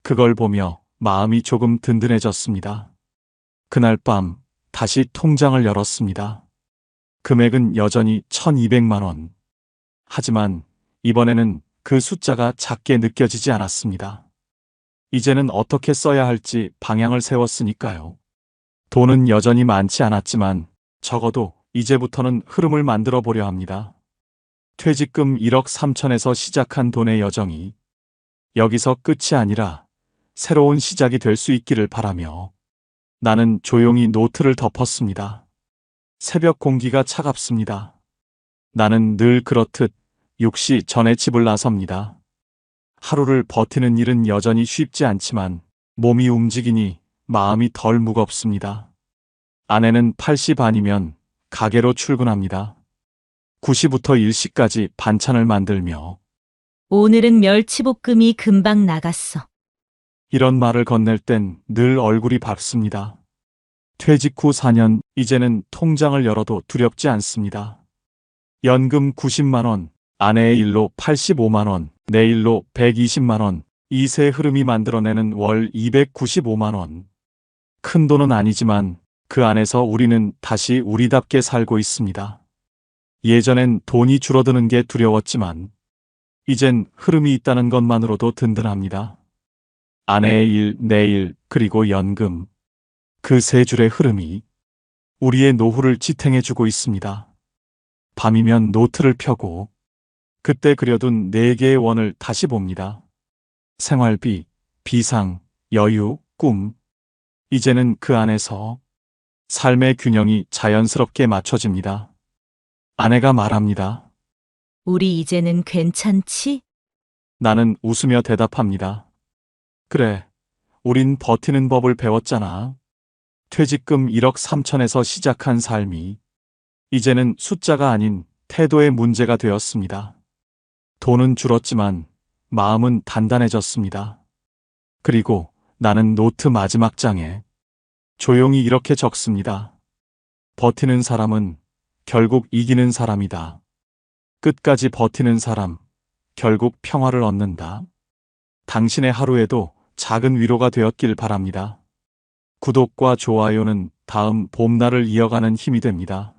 그걸 보며 마음이 조금 든든해졌습니다. 그날 밤 다시 통장을 열었습니다. 금액은 여전히 1,200만 원. 하지만 이번에는 그 숫자가 작게 느껴지지 않았습니다. 이제는 어떻게 써야 할지 방향을 세웠으니까요. 돈은 여전히 많지 않았지만 적어도 이제부터는 흐름을 만들어 보려 합니다. 퇴직금 1억 3천에서 시작한 돈의 여정이 여기서 끝이 아니라 새로운 시작이 될 수 있기를 바라며 나는 조용히 노트를 덮었습니다. 새벽 공기가 차갑습니다. 나는 늘 그렇듯 6시 전에 집을 나섭니다. 하루를 버티는 일은 여전히 쉽지 않지만 몸이 움직이니 마음이 덜 무겁습니다. 아내는 8시 반이면 가게로 출근합니다. 9시부터 1시까지 반찬을 만들며 오늘은 멸치볶음이 금방 나갔어. 이런 말을 건넬 땐 늘 얼굴이 밝습니다. 퇴직 후 4년, 이제는 통장을 열어도 두렵지 않습니다. 연금 90만 원, 아내의 일로 85만 원, 내 일로 120만 원, 이 세 흐름이 만들어내는 월 295만 원. 큰 돈은 아니지만 그 안에서 우리는 다시 우리답게 살고 있습니다. 예전엔 돈이 줄어드는 게 두려웠지만 이젠 흐름이 있다는 것만으로도 든든합니다. 아내의 일, 내 일, 그리고 연금. 그 세 줄의 흐름이 우리의 노후를 지탱해주고 있습니다. 밤이면 노트를 펴고 그때 그려둔 4개의 원을 다시 봅니다. 생활비, 비상, 여유, 꿈. 이제는 그 안에서 삶의 균형이 자연스럽게 맞춰집니다. 아내가 말합니다. 우리 이제는 괜찮지? 나는 웃으며 대답합니다. 그래, 우린 버티는 법을 배웠잖아. 퇴직금 1억 3천에서 시작한 삶이 이제는 숫자가 아닌 태도의 문제가 되었습니다. 돈은 줄었지만 마음은 단단해졌습니다. 그리고 나는 노트 마지막 장에 조용히 이렇게 적습니다. 버티는 사람은 결국 이기는 사람이다. 끝까지 버티는 사람, 결국 평화를 얻는다. 당신의 하루에도 작은 위로가 되었길 바랍니다. 구독과 좋아요는 다음 봄날을 이어가는 힘이 됩니다.